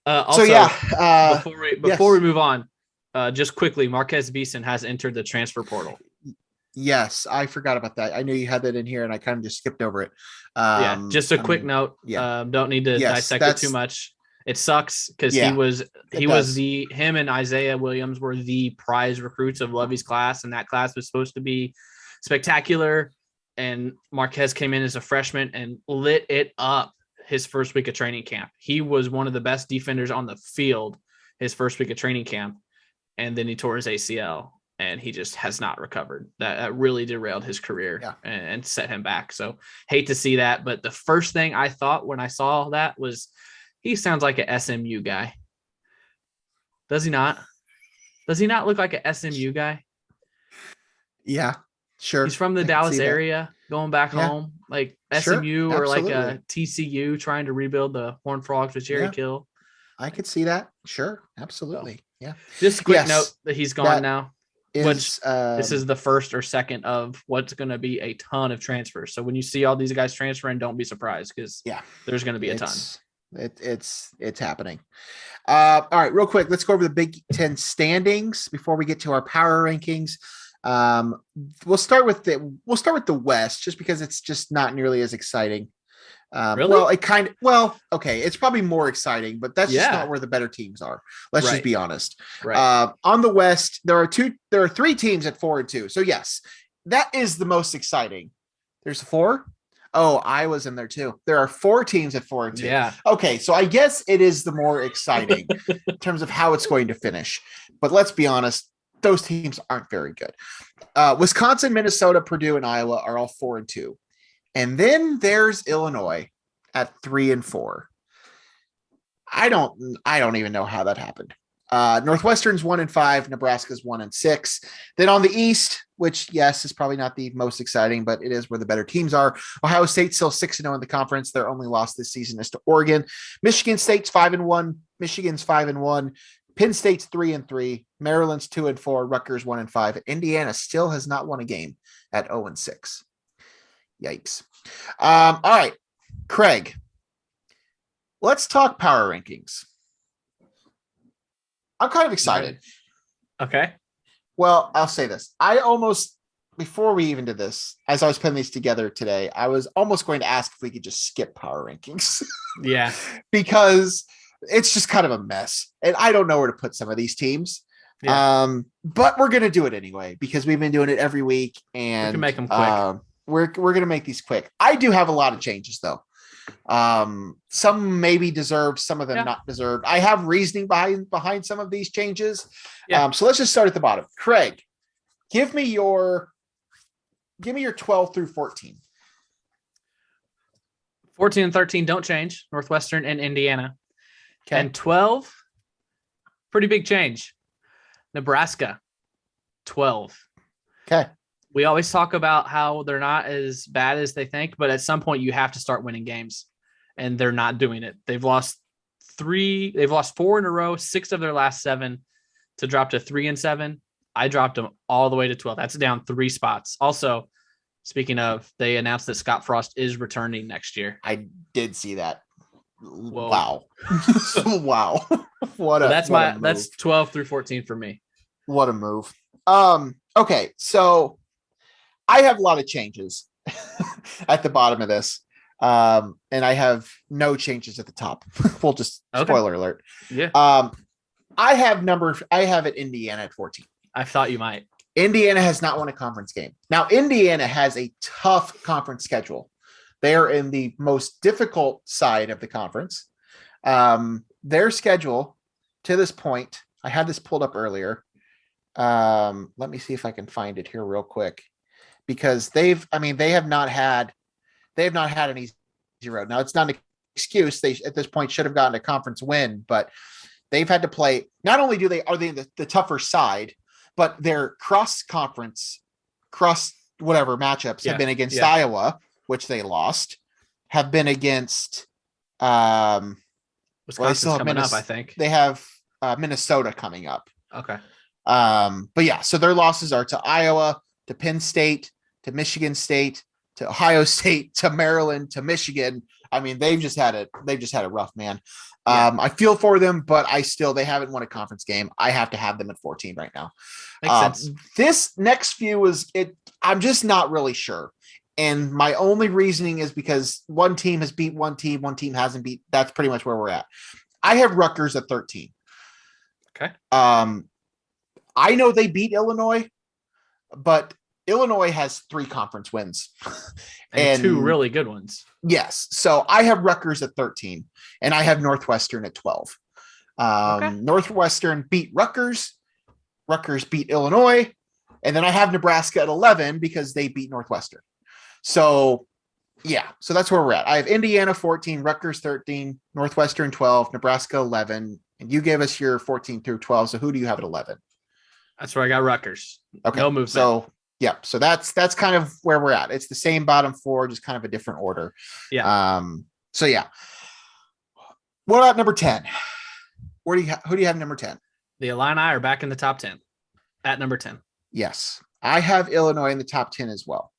Before we move on, just quickly, Marquez Beeson has entered the transfer portal. Yes, I forgot about that. I knew you had that in here, and I kind of just skipped over it. Just a quick note. Don't need to dissect it too much. It sucks because him and Isaiah Williams were the prize recruits of Lovey's class, and that class was supposed to be spectacular. And Marquez came in as a freshman and lit it up his first week of training camp. He was one of the best defenders on the field his first week of training camp. And then he tore his ACL and he just has not recovered. That really derailed his career and set him back. So hate to see that. But the first thing I thought when I saw that was, he sounds like an SMU guy. Does he not? Does he not look like a SMU guy? Yeah, sure. He's from the Dallas area, going back home, like SMU or like a TCU trying to rebuild the Horned Frogs with Jerry Kill. I could see that. Sure, absolutely. Yeah. Just a quick note that he's gone now. This is the first or second of what's going to be a ton of transfers. So when you see all these guys transferring, don't be surprised because there's going to be a ton. It's happening. All right, real quick, let's go over the Big Ten standings before we get to our power rankings. We'll start with the West just because it's just not nearly as exciting. Really? Okay, it's probably more exciting, but that's just not where the better teams are. Let's just be honest. Right. On the West, there are 3 teams at 4-2. So yes, that is the most exciting. There's 4. Oh, Iowa's in there too. There are 4 teams at 4-2. Yeah. Okay, so I guess it is the more exciting in terms of how it's going to finish. But let's be honest, those teams aren't very good. Wisconsin, Minnesota, Purdue, and Iowa are all 4-2. And then there's Illinois at 3-4. I don't even know how that happened. Northwestern's 1-5, Nebraska's 1-6. Then on the East, which yes is probably not the most exciting, but it is where the better teams are. Ohio State's still 6-0 in the conference. Their only loss this season is to Oregon. Michigan State's 5-1. Michigan's 5-1. Penn State's 3-3. Maryland's 2-4. Rutgers 1-5. Indiana still has not won a game at 0-6. Yikes. All right, Craig. Let's talk power rankings. I'm kind of excited. Okay. Well, I'll say this. Before we even did this, as I was putting these together today, I was almost going to ask if we could just skip power rankings. Yeah. Because it's just kind of a mess. And I don't know where to put some of these teams. Yeah. But we're going to do it anyway, because we've been doing it every week. And we can make them quick. We're going to make these quick. I do have a lot of changes, though. Some maybe deserved, some of them not deserved. I have reasoning behind some of these changes. Yeah. So let's just start at the bottom. Craig, give me your 12 through 14. 14 and 13 don't change. Northwestern and Indiana. Okay. And 12, pretty big change. Nebraska, 12. Okay. We always talk about how they're not as bad as they think, but at some point you have to start winning games, and they're not doing it. They've lost 4 in a row, 6 of their last 7 to drop to 3-7. I dropped them all the way to 12. That's down 3 spots. Also, speaking of, they announced that Scott Frost is returning next year. I did see that. Whoa. Wow. Wow. That's 12 through 14 for me. What a move. Okay, so I have a lot of changes at the bottom of this. And I have no changes at the top. We'll just spoiler alert. Yeah. I have it Indiana at 14. I thought you might. Indiana has not won a conference game. Now, Indiana has a tough conference schedule. They are in the most difficult side of the conference. Their schedule to this point, I had this pulled up earlier. Let me see if I can find it here real quick, because they have not had an easy road. Now, it's not an excuse. They at this point should have gotten a conference win, but they've had to play. Not only are they the tougher side, but their cross whatever matchups have been against Iowa, which they lost, have been against Wisconsin's coming up, I think. They have Minnesota coming up. Okay. But yeah, so their losses are to Iowa, to Penn State, to Michigan State, to Ohio State, to Maryland, to Michigan. I mean, they've just had a rough, man. I feel for them, but they haven't won a conference game. I have to have them at 14 right now. Makes sense. This next few I'm just not really sure. And my only reasoning is because one team has beat one team hasn't beat. That's pretty much where we're at. I have Rutgers at 13. Okay. I know they beat Illinois, but Illinois has 3 conference wins and 2 really good ones. Yes. So I have Rutgers at 13 and I have Northwestern at 12. Northwestern beat Rutgers. Rutgers beat Illinois. And then I have Nebraska at 11 because they beat Northwestern. So yeah, so that's where we're at. I have Indiana 14, Rutgers 13, Northwestern 12, Nebraska 11, and you gave us your 14 through 12. So who do you have at 11? That's where I got Rutgers. Okay. No movement. So yeah, so that's kind of where we're at. It's the same bottom four, just kind of a different order. Yeah. So yeah. What about number 10? Who do you have number 10? The Illini are back in the top 10 at number 10. Yes. I have Illinois in the top 10 as well.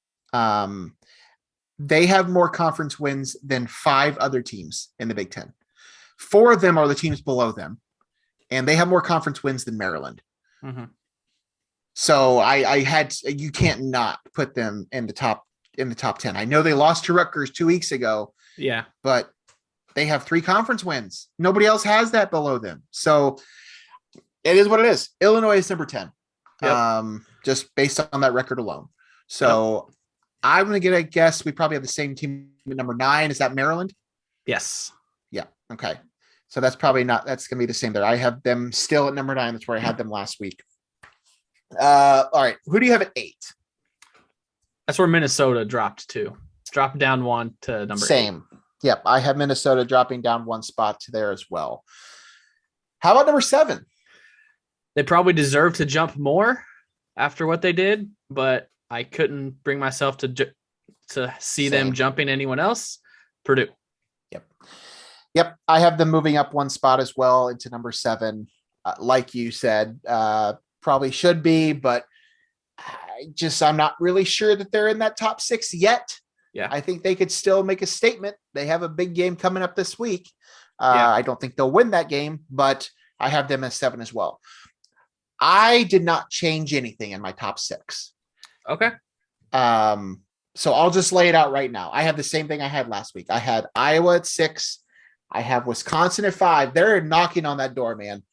They have more conference wins than 5 other teams in the Big Ten. 4 of them are the teams below them, and they have more conference wins than Maryland. Mm-hmm. So you can't not put them in the top 10. I know they lost to Rutgers 2 weeks ago. Yeah. But they have 3 conference wins. Nobody else has that below them. So it is what it is. Illinois is number 10. Yep. Just based on that record alone. So yep. I'm going to get a guess. We probably have the same team at number 9. Is that Maryland? Yes. Yeah. Okay. So that's probably not, that's going to be the same there. I have them still at number 9. That's where I had them last week. All right. Who do you have at 8? That's where Minnesota dropped to. Dropped down 1 to number 8. Same. Yep. I have Minnesota dropping down 1 spot to there as well. How about number 7? They probably deserve to jump more after what they did, but I couldn't bring myself to see them jumping anyone else. Purdue. Yep. I have them moving up 1 spot as well into number 7. Like you said, probably should be, but I'm not really sure that they're in that top 6 yet. Yeah. I think they could still make a statement. They have a big game coming up this week. I don't think they'll win that game, but I have them as 7 as well. I did not change anything in my top 6. Okay. So I'll just lay it out right now. I have the same thing I had last week. I had Iowa at 6. I have Wisconsin at 5. They're knocking on that door, man.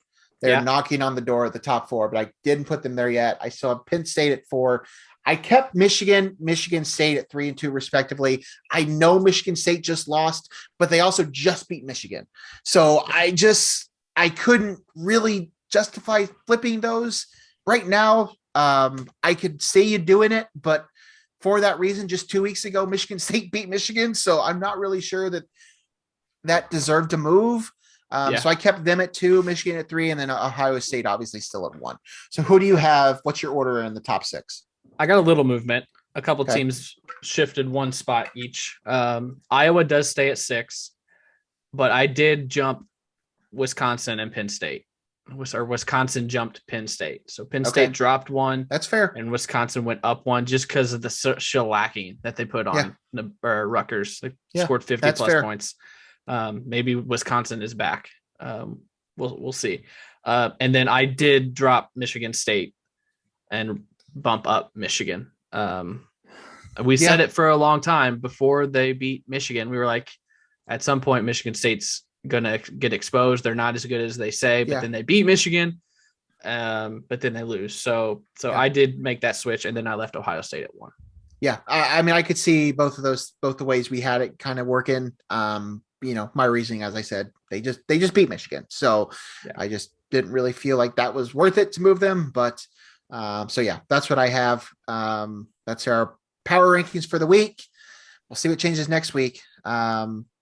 They're knocking on the door at the top 4, but I didn't put them there yet. I still have Penn State at 4. I kept Michigan State at 3 and 2 respectively. I know Michigan State just lost, but they also just beat Michigan. So I couldn't really justify flipping those right now. I could see you doing it, but for that reason, just 2 weeks ago, Michigan State beat Michigan. So I'm not really sure that deserved to move. So I kept them at 2, Michigan at 3, and then Ohio State obviously still at 1. So who do you have? What's your order in the top 6? I got a little movement. A couple teams shifted 1 spot each. Iowa does stay at 6, but I did jump Wisconsin and Penn State. Wisconsin jumped Penn State. So Penn State dropped 1. That's fair. And Wisconsin went up 1 just because of the shellacking that they put on Rutgers. They scored 50 plus points. Maybe Wisconsin is back. We'll see. And then I did drop Michigan State and bump up Michigan. We said it for a long time before they beat Michigan. We were like, at some point, Michigan State's going to get exposed. They're not as good as they say, but then they beat Michigan, but then they lose. So I did make that switch, and then I left Ohio State at 1. Yeah. I mean, I could see both the ways we had it kind of working. My reasoning, as I said, they just beat Michigan. So I just didn't really feel like that was worth it to move them. But that's what I have. That's our power rankings for the week. We'll see what changes next week.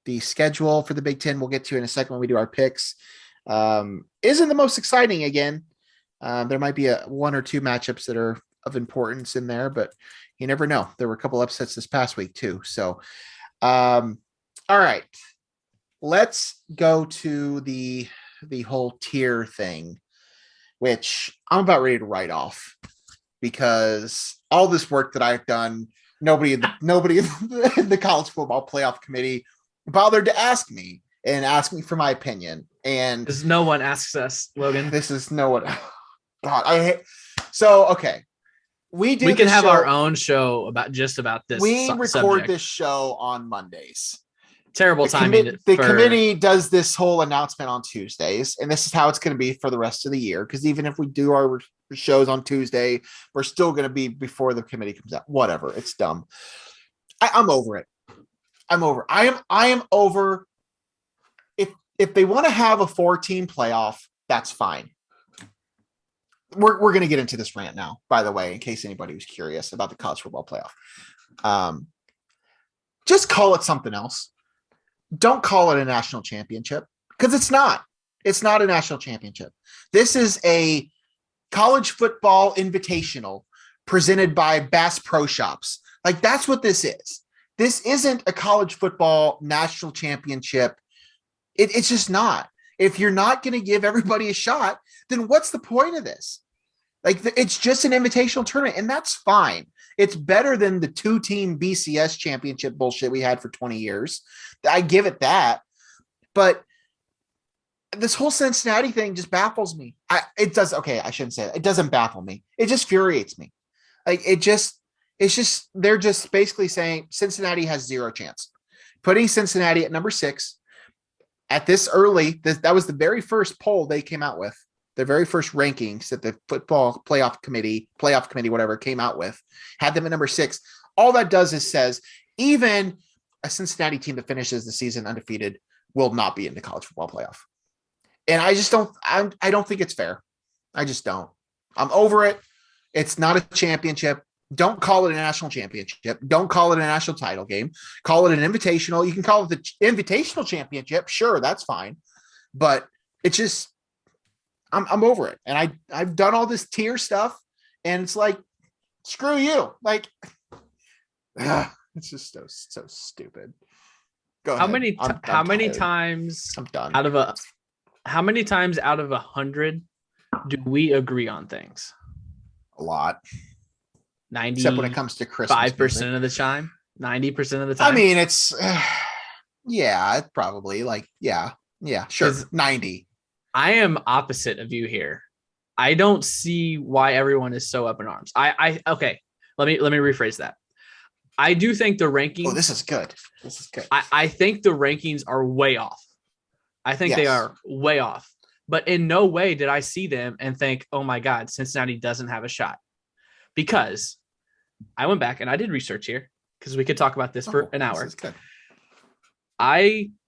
The schedule for the Big Ten we'll get to in a second when we do our picks. Isn't the most exciting again. There might be 1 or 2 matchups that are of importance in there, but you never know. There were a couple upsets this past week too. So, all right, let's go to the whole tier thing, which I'm about ready to write off because all this work that I've done, nobody in the college football playoff committee bothered to ask me for my opinion. And because no one asks us, Logan. This is no one. God, okay. We can have our own show about this. We record this show on Mondays. Terrible timing. The committee does this whole announcement on Tuesdays, and this is how it's going to be for the rest of the year. Because even if we do our shows on Tuesday, we're still going to be before the committee comes out. Whatever, it's dumb. I'm over it. I am over. If they want to have a 4-team playoff, that's fine. We're going to get into this rant now, by the way, in case anybody was curious about the college football playoff. Just call it something else. Don't call it a national championship because it's not. It's not a national championship. This is a college football invitational presented by Bass Pro Shops. Like, that's what this is. This isn't a college football national championship. It's just not. If you're not going to give everybody a shot, then what's the point of this? Like, it's just an invitational tournament, and that's fine. It's better than the 2-team BCS championship bullshit we had for 20 years. I give it that. But this whole Cincinnati thing just baffles me. I shouldn't say that. It doesn't baffle me. It just infuriates me. Like, they're just basically saying Cincinnati has zero chance. Putting Cincinnati at number 6 at this early, that was the very first poll they came out with. The very first rankings that the football playoff committee, whatever, came out with, had them at number 6. All that does is says even a Cincinnati team that finishes the season undefeated will not be in the college football playoff. And I just don't, I don't think it's fair. I just don't. I'm over it. It's not a championship. Don't call it a national championship. Don't call it a national title game. Call it an invitational. You can call it the invitational championship. Sure, that's fine. But it's just, I'm over it. And I've done all this tier stuff, and it's like, screw you. Like, it's just so stupid. Go ahead. How many times I'm done. How many times out of 100 do we agree on things? A lot. 90. Except when it comes to Christmas. 5% of the time. 90% of the time. I mean, it's yeah, it's probably like yeah, sure. 90. I am opposite of you here. I don't see why everyone is so up in arms. Okay. Let me rephrase that. I do think the rankings. Oh, this is good. I think the rankings are way off. I think they are way off. But in no way did I see them and think, oh my God, Cincinnati doesn't have a shot. Because I went back and I did research here because we could talk about this for an hour. This is good.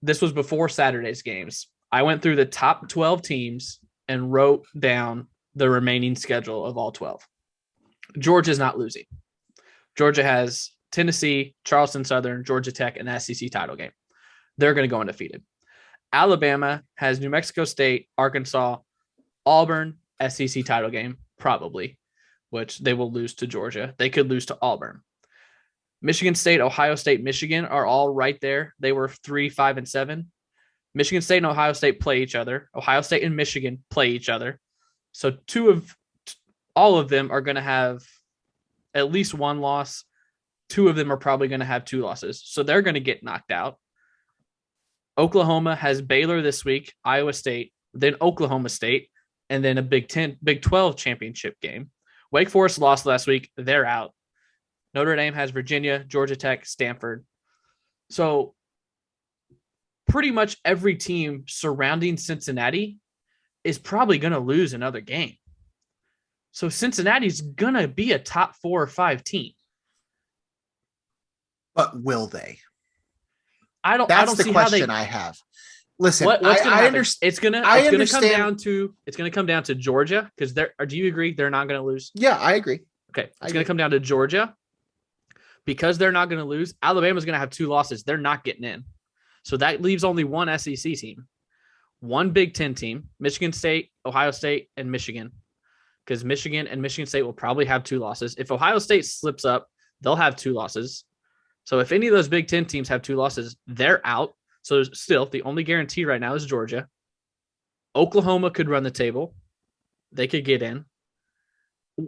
This was before Saturday's games. I went through the top 12 teams and wrote down the remaining schedule of all 12. Georgia's not losing. Georgia has Tennessee, Charleston Southern, Georgia Tech, and SEC title game. They're going to go undefeated. Alabama has New Mexico State, Arkansas, Auburn, SEC title game, probably, which they will lose to Georgia. They could lose to Auburn. Michigan State, Ohio State, Michigan are all right there. They were 3, 5, and 7. Michigan State and Ohio State play each other. Ohio State and Michigan play each other. So all of them are going to have at least one loss. 2 of them are probably going to have 2 losses. So they're going to get knocked out. Oklahoma has Baylor this week, Iowa State, then Oklahoma State, and then a Big 12 championship game. Wake Forest lost last week. They're out. Notre Dame has Virginia, Georgia Tech, Stanford. So pretty much every team surrounding Cincinnati is probably going to lose another game. So Cincinnati's going to be a top 4 or 5 team. But will they? I don't That's see the question I have. Listen, what's going to happen? It's going to come down to Georgia because do you agree they're not going to lose? Yeah, I agree. Okay, it's going to come down to Georgia because they're not going to lose. Alabama's going to have 2 losses. They're not getting in. So that leaves only one SEC team, one Big 10 team, Michigan State, Ohio State, and Michigan, because Michigan and Michigan State will probably have 2 losses. If Ohio State slips up, they'll have 2 losses. So if any of those Big 10 teams have 2 losses, they're out. So still, the only guarantee right now is Georgia. Oklahoma could run the table. They could get in.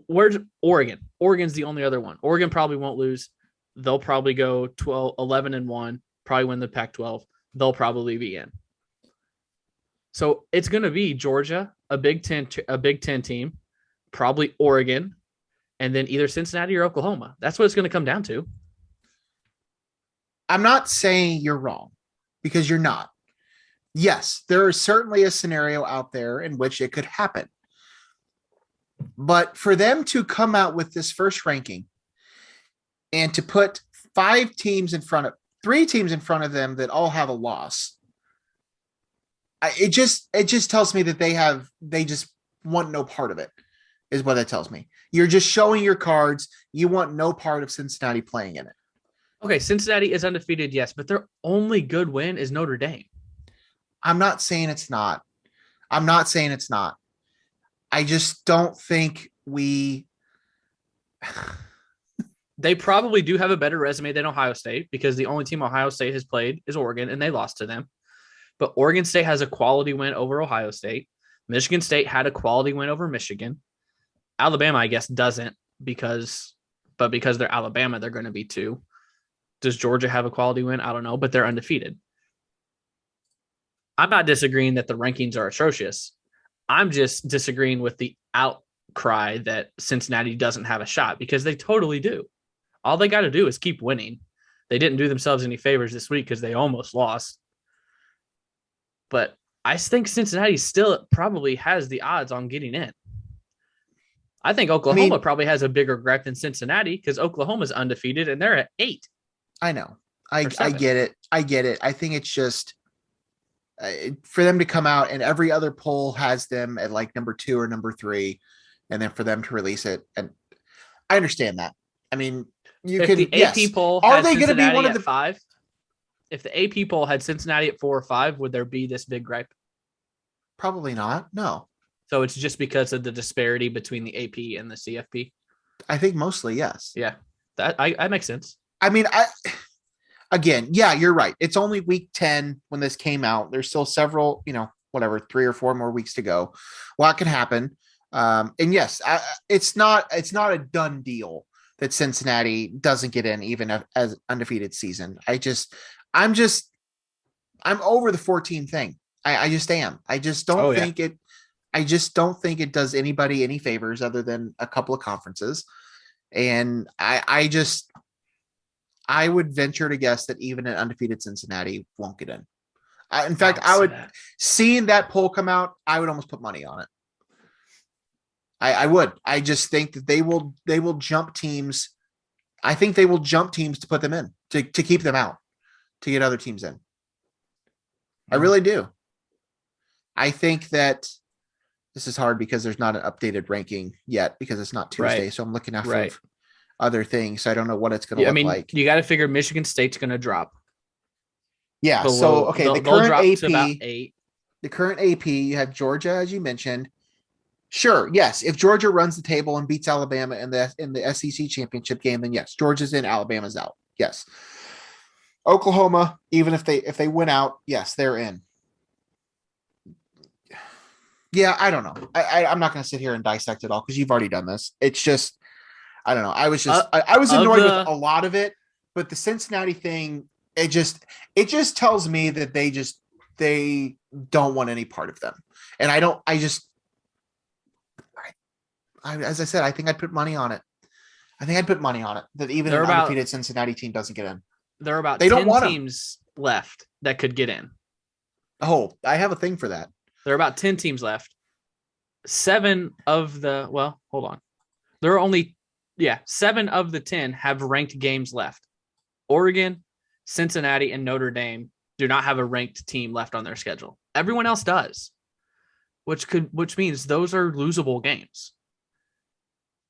Where's Oregon? Oregon's the only other one. Oregon probably won't lose. They'll probably go 11-1, probably win the Pac-12. They'll probably be in. So it's going to be Georgia, a Big 10 team, probably Oregon, and then either Cincinnati or Oklahoma. That's what it's going to come down to. I'm not saying you're wrong, because you're not. Yes, there is certainly a scenario out there in which it could happen. But for them to come out with this first ranking and to put 3 teams in front of them that all have a loss, it just tells me that they just want no part of it, is what that tells me. You're just showing your cards. You want no part of Cincinnati playing in it. Okay, Cincinnati is undefeated, yes, but their only good win is Notre Dame. I'm not saying it's not. I just don't think we. They probably do have a better resume than Ohio State because the only team Ohio State has played is Oregon, and they lost to them. But Oregon State has a quality win over Ohio State. Michigan State had a quality win over Michigan. Alabama, I guess, doesn't because they're Alabama, they're going to be 2. Does Georgia have a quality win? I don't know, but they're undefeated. I'm not disagreeing that the rankings are atrocious. I'm just disagreeing with the outcry that Cincinnati doesn't have a shot because they totally do. All they got to do is keep winning. They didn't do themselves any favors this week because they almost lost. But I think Cincinnati still probably has the odds on getting in. I think Oklahoma probably has a bigger gripe than Cincinnati because Oklahoma's undefeated and they're at 8. I know. I get it. I think it's just for them to come out and every other poll has them at like number 2 or number 3, and then for them to release it. And I understand that. I mean, the AP poll are they going to be one of the 5? If the AP poll had Cincinnati at 4 or 5, would there be this big gripe? Probably not. No. So it's just because of the disparity between the AP and the CFP? I think mostly, yes. Yeah, that makes sense. I mean, yeah, you're right. It's only week 10 when this came out. There's still several, 3 or 4 more weeks to go. A lot can happen. And yes, it's not a done deal that Cincinnati doesn't get in even as undefeated season. I'm over the 14 thing. I just am. I just don't think it. I just don't think it does anybody any favors other than a couple of conferences. And I would venture to guess that even an undefeated Cincinnati won't get in. In fact, seeing that poll come out, I would almost put money on it. I would. I just think that they will jump teams. I think they will jump teams to put them in, to keep them out, to get other teams in. I really do. I think that this is hard because there's not an updated ranking yet because it's not Tuesday. Right. So I'm looking at other things. So I don't know what it's going to look like. You got to figure Michigan State's going to drop. Yeah. Below, so, the current AP, about 8. The current AP, you have Georgia, as you mentioned. Sure. Yes. If Georgia runs the table and beats Alabama in the SEC championship game, then yes, Georgia's in, Alabama's out. Yes. Oklahoma, even if they win out, yes, they're in. Yeah, I don't know. I'm not going to sit here and dissect it all because you've already done this. It's just, I don't know. I was annoyed with a lot of it, but the Cincinnati thing, it just tells me that they don't want any part of them. And as I said, I think I'd put money on it. That even an undefeated Cincinnati team doesn't get in. There are about 10 teams left that could get in. Oh, I have a thing for that. There are about 10 teams left. 7 of the, hold on. There are only, 7 of the 10 have ranked games left. Oregon, Cincinnati, and Notre Dame do not have a ranked team left on their schedule. Everyone else does, which means those are losable games.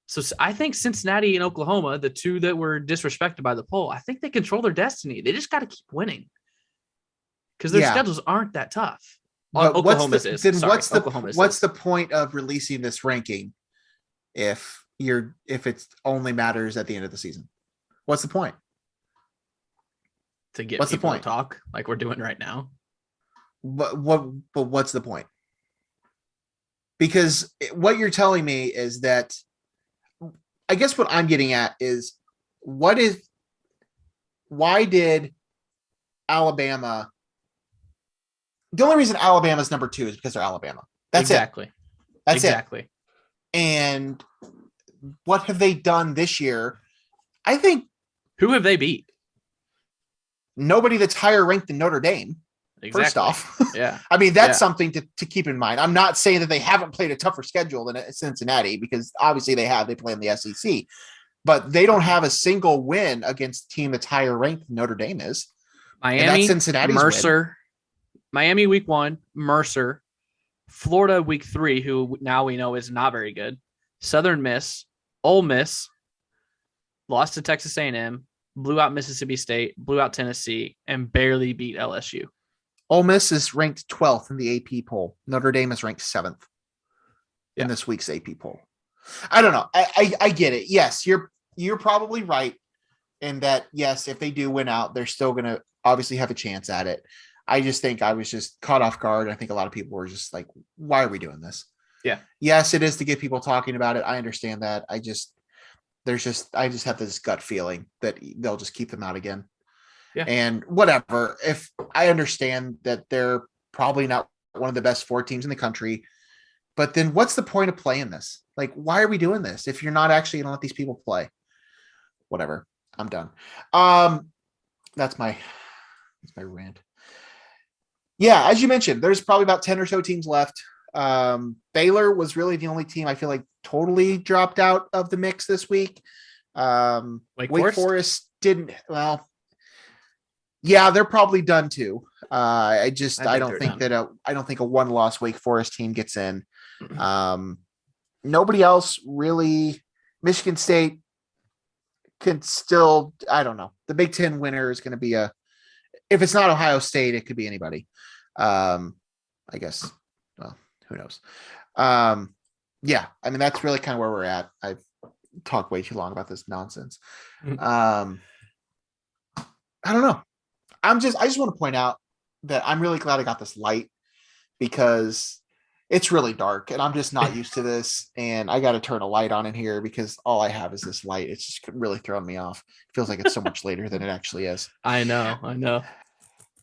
So I think Cincinnati and Oklahoma, the 2 that were disrespected by the poll, I think they control their destiny. They just got to keep winning because their schedules aren't that tough. What's the point of releasing this ranking if it only matters at the end of the season? What's the point? To get people to talk like we're doing right now. But what's the point? Because what you're telling me is that, I guess what I'm getting at is why did Alabama? The only reason Alabama's number 2 is because they're Alabama. That's exactly. That's exactly. And what have they done this year? I think. Who have they beat? Nobody that's higher ranked than Notre Dame. Exactly. First off, yeah. I mean, that's something to keep in mind. I'm not saying that they haven't played a tougher schedule than Cincinnati because obviously they have. They play in the SEC, but they don't have a single win against a team that's higher ranked than Notre Dame is. Miami, Cincinnati's Mercer. Win. Miami week 1, Mercer, Florida week 3, who now we know is not very good. Southern Miss, Ole Miss, lost to Texas A&M, blew out Mississippi State, blew out Tennessee, and barely beat LSU. Ole Miss is ranked 12th in the AP poll. Notre Dame is ranked 7th. in this week's AP poll. I don't know. I get it. Yes, you're probably right in that. Yes, if they do win out, they're still going to obviously have a chance at it. I just think I was just caught off guard. I think a lot of people were just like, why are we doing this? Yeah. Yes, it is to get people talking about it. I understand that. I just have this gut feeling that they'll just keep them out again. Yeah. And whatever. If I understand that they're probably not one of the best 4 teams in the country, but then what's the point of playing this? Like, why are we doing this if you're not actually going to let these people play? Whatever. I'm done. That's my rant. Yeah, as you mentioned, there's probably about 10 or so teams left. Baylor was really the only team I feel like totally dropped out of the mix this week. Wake Forest didn't. Well, yeah, they're probably done too. I don't think a 1-loss Wake Forest team gets in. Nobody else really. Michigan State can still. I don't know. The Big Ten winner is going to be if it's not Ohio State, it could be anybody. I guess. Well, who knows? Yeah, I mean, that's really kind of where we're at. I've talked way too long about this nonsense. I don't know. I just want to point out that I'm really glad I got this light because it's really dark and I'm just not used to this. And I got to turn a light on in here because all I have is this light. It's just really throwing me off. It feels like it's so much later than it actually is. I know.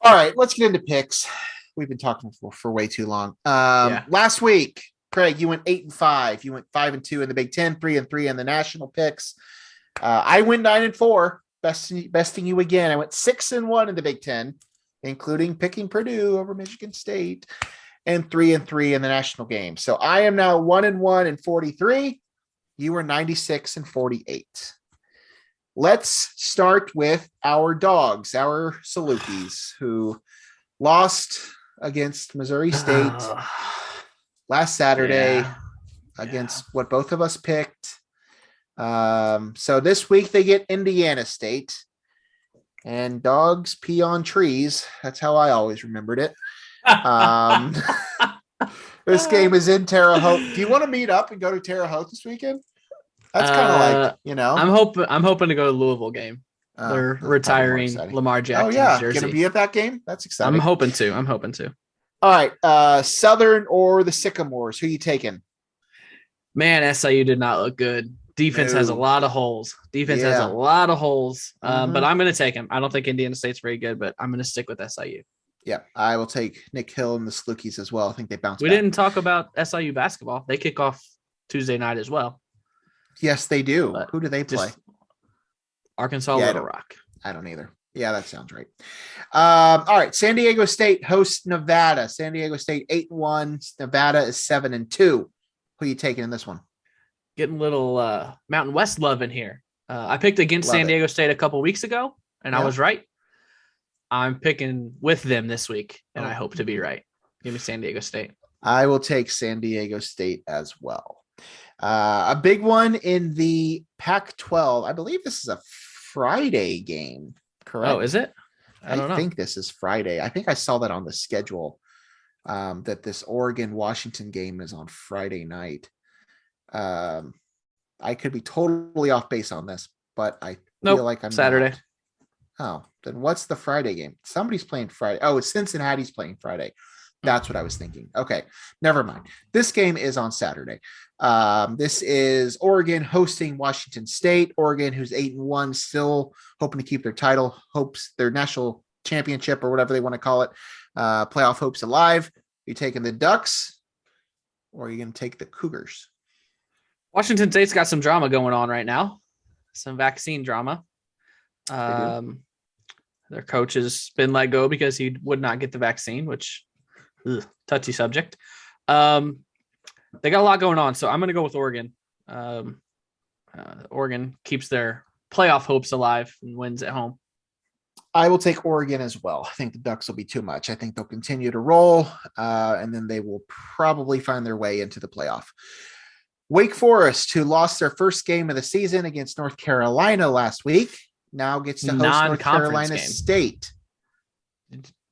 All right, let's get into picks. We've been talking for way too long. Last week, Craig, you went 8-5. You went 5-2 in the Big Ten, 3-3 in the national picks. I went 9-4, besting you again. I went 6-1 in the Big Ten, including picking Purdue over Michigan State, and 3-3 in the national game. So I am now 1-1 and 43. You were 96 and 48. Let's start with our dogs, our Salukis, who lost against Missouri State last Saturday against what both of us picked. So this week they get Indiana State, and dogs pee on trees. That's how I always remembered it. This game is in Terre Haute. Do you want to meet up and go to Terre Haute this weekend? That's kind of like, I'm hoping to go to the Louisville game. They're retiring Lamar Jackson's jersey. Gonna be at that game? That's exciting. I'm hoping to. All right. Southern or the Sycamores? Who are you taking? Man, SIU did not look good. Defense has a lot of holes. But I'm going to take him. I don't think Indiana State's very good, but I'm going to stick with SIU. Yeah, I will take Nick Hill and the Salukis as well. I think they bounced back. We didn't talk about SIU basketball. They kick off Tuesday night as well. Yes, they do. But who do they play? Arkansas Little Rock. I don't either. Yeah, that sounds right. All right. San Diego State hosts Nevada. San Diego State 8-1. Nevada is 7-2. Who are you taking in this one? Getting a little Mountain West love in here. I picked against San Diego State a couple weeks ago, and I was right. I'm picking with them this week, and I hope to be right. Give me San Diego State. I will take San Diego State as well. A big one in the Pac-12. I believe this is a Friday game, correct? Oh, is it? I don't know. I think this is Friday. I think I saw that on the schedule, that this Oregon-Washington game is on Friday night. I could be totally off base on this, but I feel like I'm Saturday. Not. Oh, then what's the Friday game? Somebody's playing Friday. Oh, it's Cincinnati's playing Friday. That's what I was thinking. Okay, never mind. This game is on Saturday. This is Oregon hosting Washington State. Oregon, who's 8-1, still hoping to keep their title, hopes their national championship or whatever they want to call it, playoff hopes alive. Are you taking the Ducks or are you going to take the Cougars? Washington State's got some drama going on right now, some vaccine drama. Their coach has been let go because he would not get the vaccine, which touchy subject. They got a lot going on, so I'm going to go with Oregon. Oregon keeps their playoff hopes alive and wins at home. I will take Oregon as well. I think the Ducks will be too much. I think they'll continue to roll, and then they will probably find their way into the playoff. Wake Forest, who lost their first game of the season against North Carolina last week, now gets to host North Carolina State.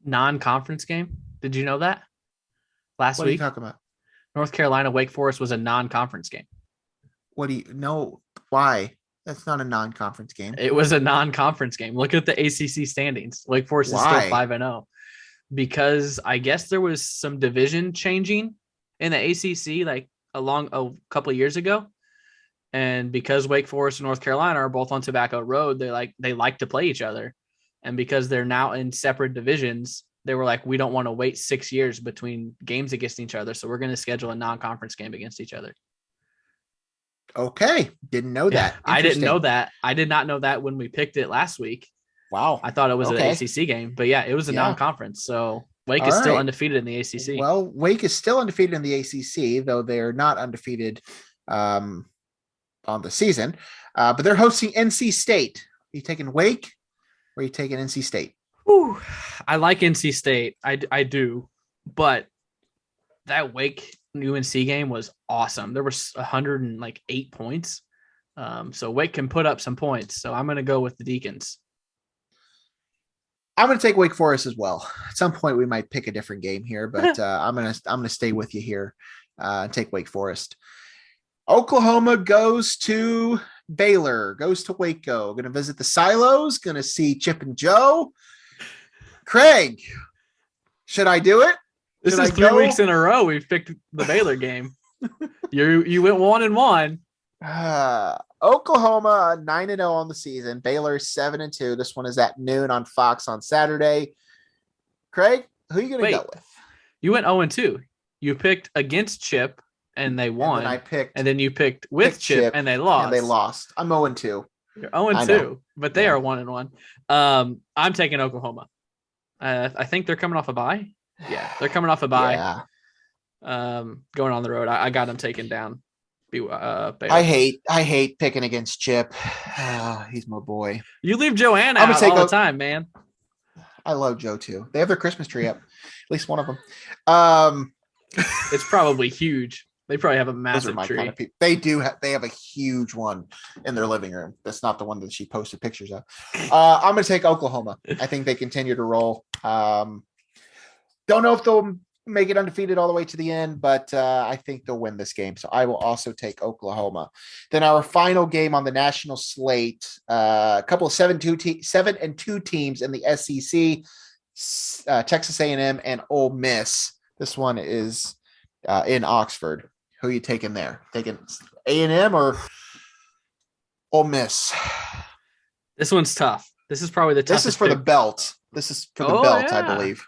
Non-conference game? Did you know that? Last week? What are you talking about? North Carolina, Wake Forest was a non-conference game. What do you know? Why? That's not a non-conference game. It was a non-conference game. Look at the ACC standings. Wake Forest is still 5-0 because I guess there was some division changing in the ACC like along a couple of years ago. And because Wake Forest and North Carolina are both on Tobacco Road, they like to play each other. And because they're now in separate divisions, they were like, we don't want to wait 6 years between games against each other. So we're going to schedule a non-conference game against each other. Okay. Didn't know that. I didn't know that. I did not know that when we picked it last week. Wow. I thought it was an ACC game, but yeah, it was a non-conference. So Wake is still undefeated in the ACC. Well, Wake is still undefeated in the ACC, though they're not undefeated on the season. But they're hosting NC State. Are you taking Wake or are you taking NC State? Ooh, I like NC State. I do. But that Wake UNC game was awesome. There was 108 points. So Wake can put up some points. So I'm going to go with the Deacons. I'm going to take Wake Forest as well. At some point, we might pick a different game here, but I'm going to stay with you here and take Wake Forest. Oklahoma goes to Baylor, goes to Waco. Going to visit the silos. Going to see Chip and Joe. Craig, should I do it? This is 3 weeks in a row we've picked the Baylor game. You went 1-1. Oklahoma 9-0 on the season. Baylor 7-2. This one is at noon on Fox on Saturday. Craig, who are you going to go with? You went 0-2. You picked against Chip and they won. And then you picked with Chip and they lost. I'm 0-2. You're 0-2, but they are 1-1. I'm taking Oklahoma. I think they're coming off a bye. Yeah, they're coming off a bye. Yeah. Going on the road. I got them taken down. Baylor. I hate picking against Chip. He's my boy. You leave Joanna out all the time, man. I love Joe too. They have their Christmas tree up. At least one of them. It's probably huge. They probably have a massive tree. Kind of people. They do. They have a huge one in their living room. That's not the one that she posted pictures of. I'm going to take Oklahoma. I think they continue to roll. Don't know if they'll make it undefeated all the way to the end, but I think they'll win this game. So I will also take Oklahoma. Then our final game on the national slate, a couple of 7-2 teams in the SEC, Texas A&M and Ole Miss. This one is in Oxford. Who are you taking there? Taking A&M or Ole Miss? This one's tough. This is probably the toughest. This is for the belt. This is for the belt, yeah. I believe.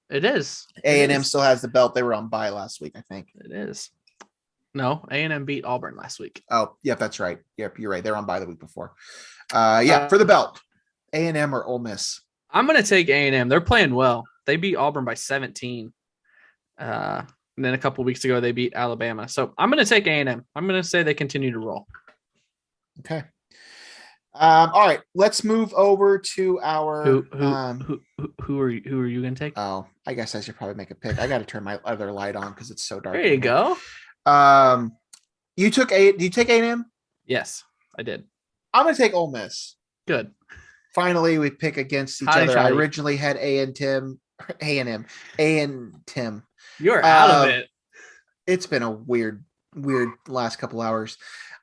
It is. A&M still has the belt. They were on bye last week, I think. It is. No, A&M beat Auburn last week. Oh, yep, that's right. Yep, you're right. They're on bye the week before. For the belt, A&M or Ole Miss? I'm going to take A&M. They're playing well. They beat Auburn by 17. And then a couple of weeks ago, they beat Alabama. So I'm going to take A&M. I'm going to say they continue to roll. Okay. All right. Let's move over to our. Who are you going to take? Oh, I guess I should probably make a pick. I got to turn my other light on because it's so dark. There you go. You took Did you take A&M? Yes, I did. I'm going to take Ole Miss. Good. Finally, we pick against each other. I originally had A&M. You're out of it. It's been a weird last couple hours.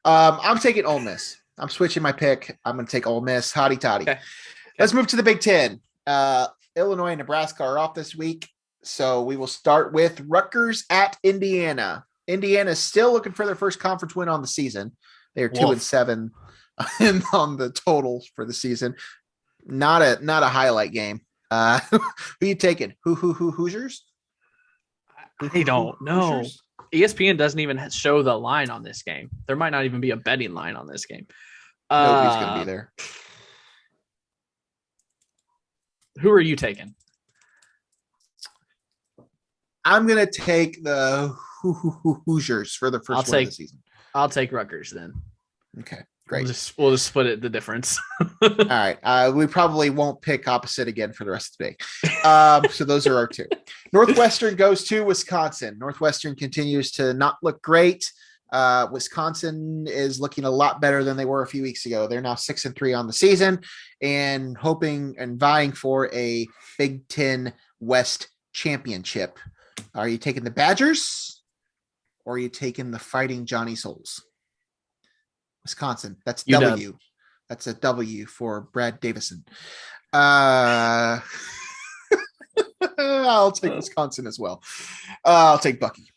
I'm taking Ole Miss. I'm switching my pick. I'm going to take Ole Miss. Hotty toddy. Okay. Let's move to the Big Ten. Illinois and Nebraska are off this week. So we will start with Rutgers at Indiana. Indiana is still looking for their first conference win on the season. They are 2-7 on the totals for the season. Not a highlight game. Who are you taking? Hoosiers? I don't know. Hoosiers? ESPN doesn't even show the line on this game. There might not even be a betting line on this game. Nobody's going to be there. Who are you taking? I'm going to take the Hoosiers for the first win of the season. I'll take Rutgers then. Okay, great. We'll just split it the difference. All right. We probably won't pick opposite again for the rest of the day. So those are our two. Northwestern goes to Wisconsin. Northwestern continues to not look great. Wisconsin is looking a lot better than they were a few weeks ago. They're now 6-3 on the season and hoping and vying for a Big Ten West championship. Are you taking the Badgers or are you taking the Fighting Johnny Souls? Wisconsin. That's UW. W. That's a W for Brad Davison. I'll take Wisconsin as well. I'll take Bucky.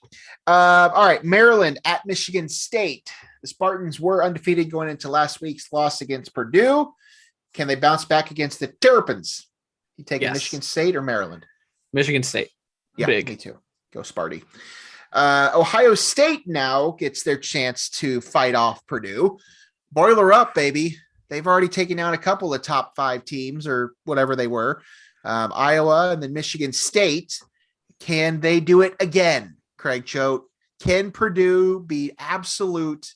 All right, Maryland at Michigan State. The Spartans were undefeated going into last week's loss against Purdue. Can they bounce back against the Terrapins? You taking Michigan State or Maryland? Michigan State. Yeah, Big. Me too. Go Sparty. Ohio State now gets their chance to fight off Purdue. Boiler up, baby. They've already taken out a couple of top 5 teams or whatever they were. Iowa and then Michigan State. Can they do it again, Craig Choate? Can Purdue be absolute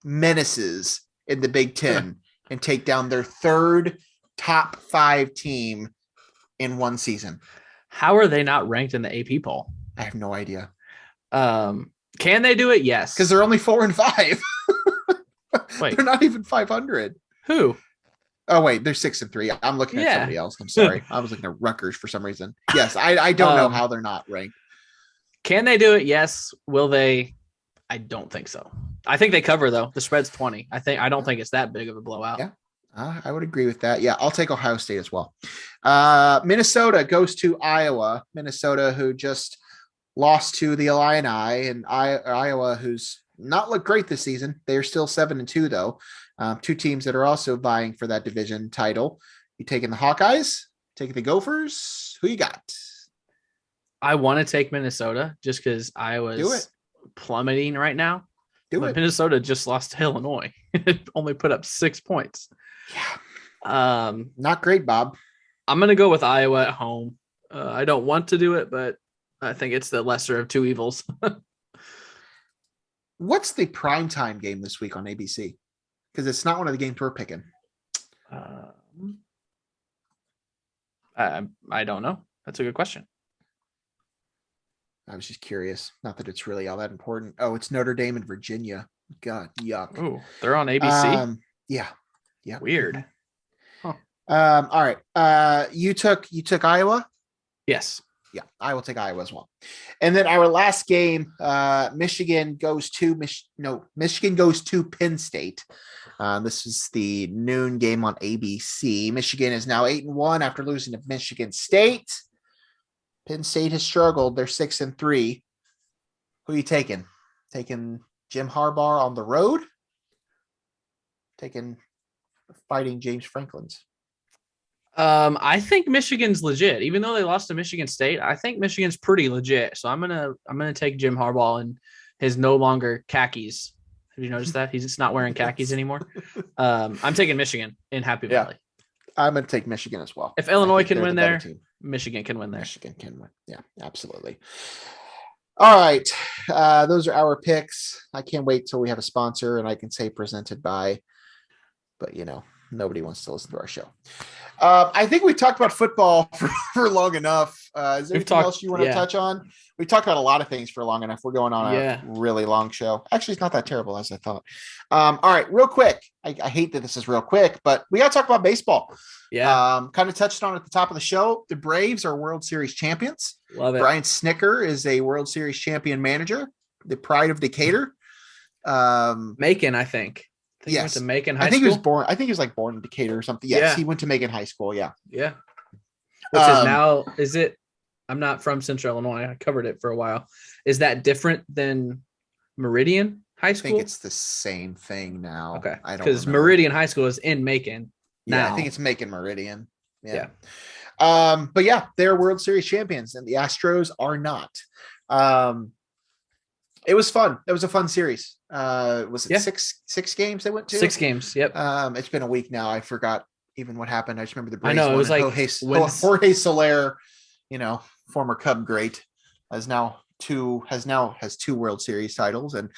menaces in the Big Ten and take down their 3rd top 5 team in one season? How are they not ranked in the AP poll? I have no idea. Can they do it? Yes. Because they're only 4 and 5. Wait. They're not even 500. Who? Oh, wait, they're 6 and 3. I'm looking at somebody else. I'm sorry. I was looking at Rutgers for some reason. Yes, I don't know how they're not ranked. Can they do it? Yes. Will they? I don't think so. I think they cover, though. The spread's 20. I don't think it's that big of a blowout. Yeah, I would agree with that. Yeah, I'll take Ohio State as well. Minnesota goes to Iowa. Minnesota, who just lost to the Illini, and Iowa, who's not looked great this season. They're still 7-2, though. 2 teams that are also vying for that division title. You taking the Hawkeyes? Taking the Gophers? Who you got? I want to take Minnesota just because Iowa's plummeting right now. Minnesota just lost to Illinois. It only put up 6 points. Yeah. Not great, Bob. I'm going to go with Iowa at home. I don't want to do it, but I think it's the lesser of 2 evils. What's the primetime game this week on ABC? Because it's not one of the games we're picking. I don't know. That's a good question. I was just curious. Not that it's really all that important. Oh, it's Notre Dame and Virginia. God, yuck. Oh, they're on ABC. Yeah. Weird. Huh. All right. You took Iowa? Yes. Yeah, I will take Iowa as well. And then our last game, Michigan goes to Penn State. This is the noon game on ABC. Michigan is now 8-1 after losing to Michigan State. Penn State has struggled. They're 6-3. Who are you taking? Taking Jim Harbaugh on the road? Taking Fighting James Franklin's? I think Michigan's legit. Even though they lost to Michigan State, I think Michigan's pretty legit. So I'm gonna take Jim Harbaugh and his no longer khakis. Have you noticed that? He's just not wearing khakis anymore. I'm taking Michigan in Happy Valley. I'm gonna take Michigan as well. If Illinois can win there, Michigan can win there. Michigan can win. Yeah, absolutely. All right. Those are our picks. I can't wait till we have a sponsor and I can say presented by, but nobody wants to listen to our show. I think we talked about football for long enough. Is there anything else you want to touch on? We talked about a lot of things for long enough. We're going on a really long show. Actually, it's not that terrible as I thought. All right, real quick. I hate that this is real quick, but we got to talk about baseball. Yeah. Kind of touched on at the top of the show. The Braves are World Series champions. Love it. Brian Snicker is a World Series champion manager, the pride of Decatur. Macon, I think. He went to Macon High School. I think he was born in Decatur or something. Yes, he went to Macon High School. Yeah. Yeah. Which is now, is it? I'm not from Central Illinois. I covered it for a while. Is that different than Meridian High School? I think it's the same thing now. Okay. Because Meridian High School is in Macon now. Yeah, I think it's Macon Meridian. Yeah. But yeah, they're World Series champions and the Astros are not. It was fun. It was a fun series. Was it six games they went to? 6 games. Yep. It's been a week now. I forgot even what happened. I just remember the Braves. I know it was Jorge Soler, former Cub great, has 2 World Series titles and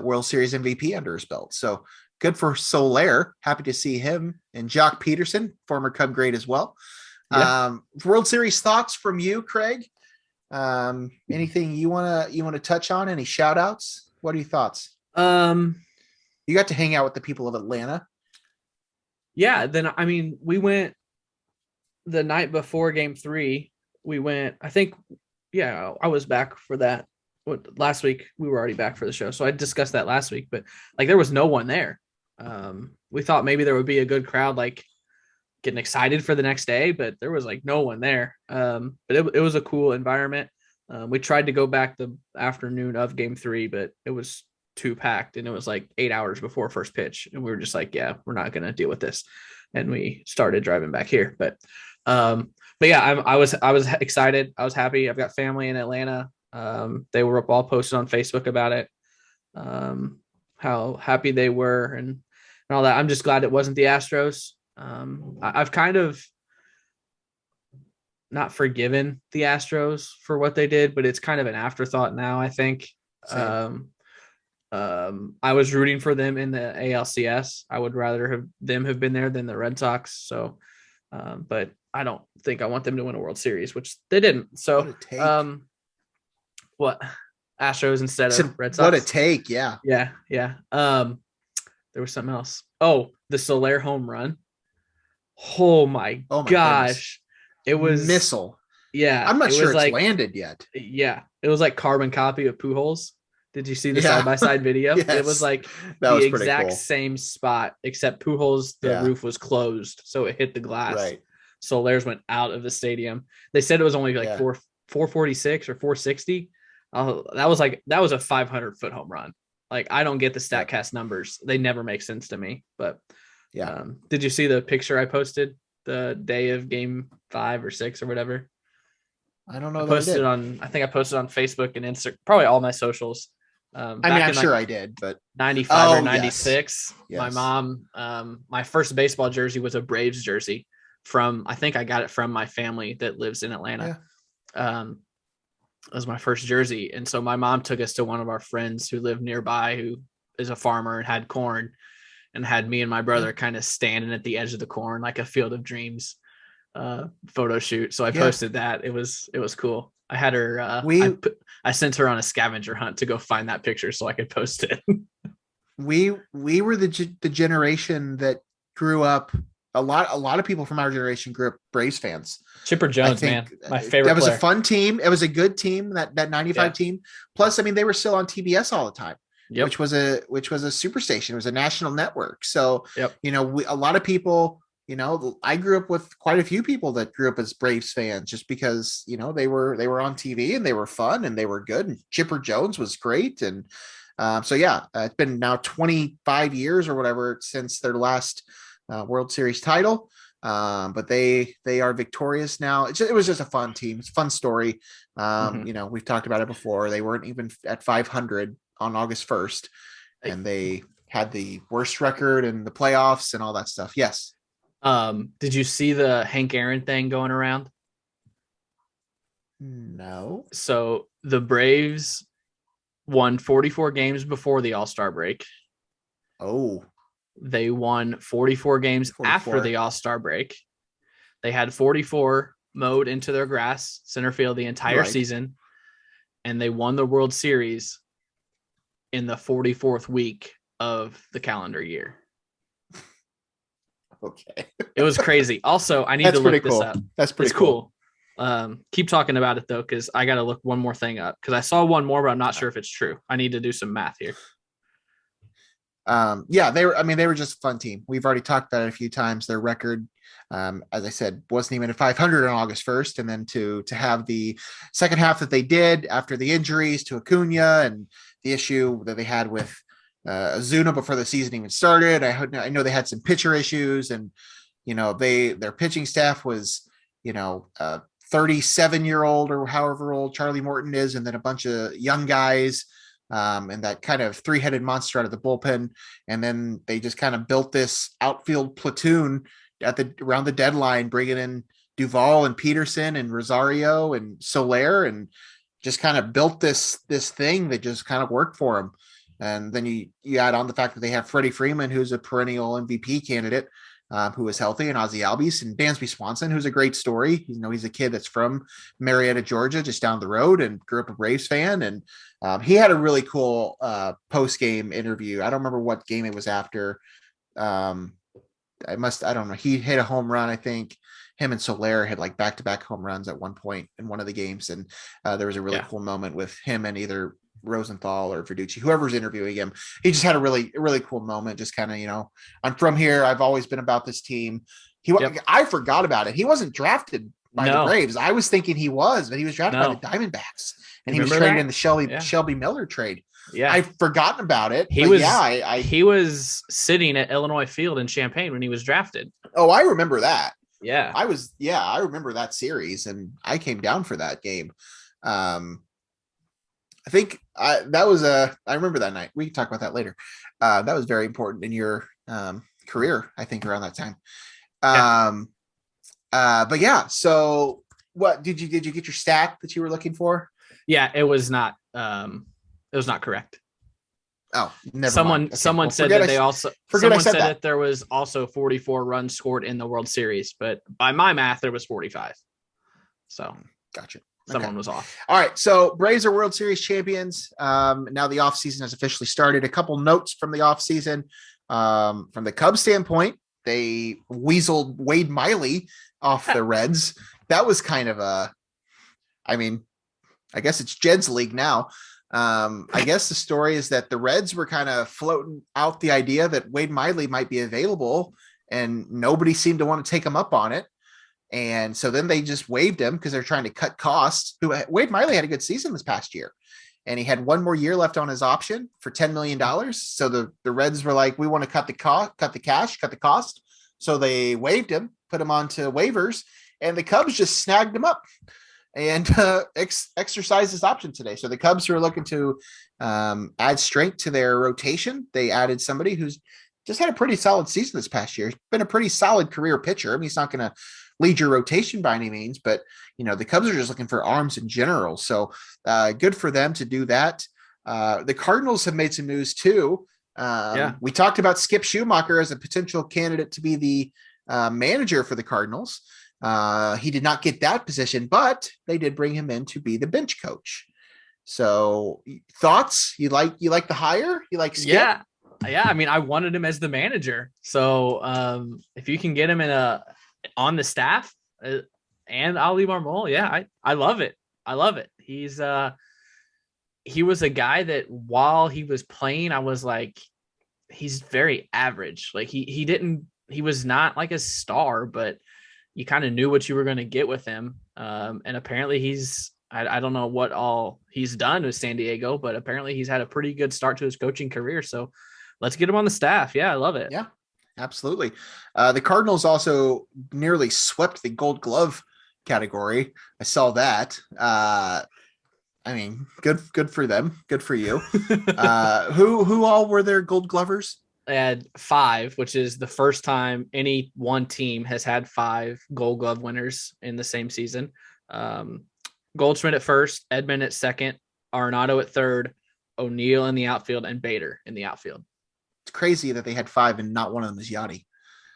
World Series MVP under his belt. So good for Soler. Happy to see him and Jock Peterson, former Cub great as well. Yeah. World Series thoughts from you, Craig? Anything you want to touch on? Any shout outs? What are your thoughts? You got to hang out with the people of Atlanta. Yeah. Then, we went the night before game 3. We went, I think, I was back for that. last week we were already back for the show, so I discussed that last week. But like there was no one there. We thought maybe there would be a good crowd, like getting excited for the next day, but there was like no one there. But it was a cool environment. We tried to go back the afternoon of game 3, but it was too packed, and it was like 8 hours before first pitch, and we were just like, yeah, we're not going to deal with this, and we started driving back here. But yeah, I was excited. I was happy. I've got family in Atlanta. They were all posted on Facebook about it, how happy they were and all that. I'm just glad it wasn't the Astros. I've kind of not forgiven the Astros for what they did, but it's kind of an afterthought now, I think. I was rooting for them in the ALCS. I would rather have been there than the Red Sox. So, but I don't think I want them to win a World Series, which they didn't. So, what Astros instead of Red Sox? What a take. Yeah. Yeah. Yeah. There was something else. Oh, the Soler home run. Oh my gosh. Goodness. It was missile. Yeah. I'm not sure it's like, landed yet. Yeah. It was like carbon copy of Pujols. Did you see the side-by-side video? Yes. It was like the exact same spot, except Pujols, the roof was closed, so it hit the glass. Right. Soler's went out of the stadium. They said it was only like 446 or 460. That was a 500-foot home run. Like, I don't get the StatCast numbers. They never make sense to me. But did you see the picture I posted the day of game 5 or 6 or whatever? I don't know. I posted on Facebook and Instagram, probably all my socials. I'm sure I did, but 95 or 96. Yes. My mom, my first baseball jersey was a Braves jersey I think I got it from my family that lives in Atlanta. It was my first jersey. And so my mom took us to one of our friends who lived nearby, who is a farmer and had corn, and had me and my brother kind of standing at the edge of the corn, like a Field of Dreams photo shoot. So I posted that. It was cool. I had her, I sent her on a scavenger hunt to go find that picture so I could post it. we were the generation that grew up. A lot of people from our generation grew up Braves fans. Chipper Jones, man, my favorite. That was player. a fun team. It was a good team. That 95 team. Plus, I mean, they were still on TBS all the time, which was a superstation. It was a national network. So, a lot of people. I grew up with quite a few people that grew up as Braves fans just because, they were on TV and they were fun and they were good. And Chipper Jones was great. And it's been now 25 years or whatever since their last World Series title. But they are victorious now. It was just a fun team. It's a fun story. We've talked about it before. They weren't even at 500 on August 1st, and they had the worst record in the playoffs and all that stuff. Yes. Did you see the Hank Aaron thing going around? No. So the Braves won 44 games before the All-Star break. Oh. They won 44 games after the All-Star break. They had 44 mowed into their grass center field the entire season, and they won the World Series in the 44th week of the calendar year. Okay. It was crazy. Also, I need to look this up. That's pretty cool. Keep talking about it though, because I got to look one more thing up because I saw one more, but I'm not sure if it's true. I need to do some math here. They were just a fun team. We've already talked about it a few times. Their record, as I said, wasn't even at 500 on August 1st. And then to have the second half that they did after the injuries to Acuna and the issue that they had with Ozuna before the season even started. I know they had some pitcher issues, and their pitching staff was 37-year-old or however old Charlie Morton is, and then a bunch of young guys, and that kind of three-headed monster out of the bullpen. And then they just kind of built this outfield platoon around the deadline, bringing in Duvall and Peterson and Rosario and Soler, and just kind of built this thing that just kind of worked for them. And then you add on the fact that they have Freddie Freeman, who's a perennial MVP candidate, who is healthy, and Ozzie Albies, and Dansby Swanson, who's a great story. He's a kid that's from Marietta, Georgia, just down the road, and grew up a Braves fan. And he had a really cool post-game interview. I don't remember what game it was after. I don't know. He hit a home run, I think, him and Soler had like back-to-back home runs at one point in one of the games. And there was a really cool moment with him and either Rosenthal or Verducci, whoever's interviewing him. He just had a really cool moment. Just kind of, I'm from here. I've always been about this team. I forgot about it. He wasn't drafted by the Braves. I was thinking he was, but he was drafted by the Diamondbacks, and he was traded in the Shelby Miller trade. Yeah, I've forgotten about it. He was sitting at Illinois Field in Champaign when he was drafted. Oh, I remember that. Yeah, I remember that series, and I came down for that game. I think I remember that night. We can talk about that later. That was very important in your career, I think, around that time. But yeah, so what did you get your stat that you were looking for? Yeah, it was not correct. Oh, never mind. Someone said that there was also 44 runs scored in the World Series, but by my math there was 45. So gotcha. Someone was off. All right. So Braves are World Series champions. Now the offseason has officially started. A couple notes from the offseason. From the Cubs standpoint, they weaseled Wade Miley off the Reds. That was kind of I guess it's Jed's league now. I guess the story is that the Reds were kind of floating out the idea that Wade Miley might be available, and nobody seemed to want to take him up on it. And so then they just waived him because they're trying to cut costs. Wade Miley had a good season this past year, and he had one more year left on his option for $10 million. So the Reds were like, we want to cut the cost. So they waived him, put him onto waivers, and the Cubs just snagged him up and exercised his option today. So the Cubs who are looking to add strength to their rotation, they added somebody who's just had a pretty solid season this past year. He's been a pretty solid career pitcher. I mean, he's not going to lead your rotation by any means, but the Cubs are just looking for arms in general. So good for them to do that. The Cardinals have made some news too. We talked about Skip Schumacher as a potential candidate to be the manager for the Cardinals. He did not get that position, but they did bring him in to be the bench coach. So thoughts? You like the hire? You like Skip? Yeah. I mean, I wanted him as the manager. So if you can get him on the staff and Ali Marmol, I love it. I love it. He was a guy that while he was playing, I was like, he's very average. Like he was not like a star, but you kind of knew what you were going to get with him. And apparently I don't know what all he's done with San Diego, but apparently he's had a pretty good start to his coaching career. So let's get him on the staff. Yeah, I love it. Yeah, absolutely. The Cardinals also nearly swept the Gold Glove category. I saw that. I mean, good for them. Good for you. Who all were their Gold Glovers? They had 5, which is the first time any one team has had 5 Gold Glove winners in the same season. Goldschmidt at first, Edman at second, Arenado at third, O'Neill in the outfield, and Bader in the outfield. It's crazy that they had 5 and not one of them is Yachty.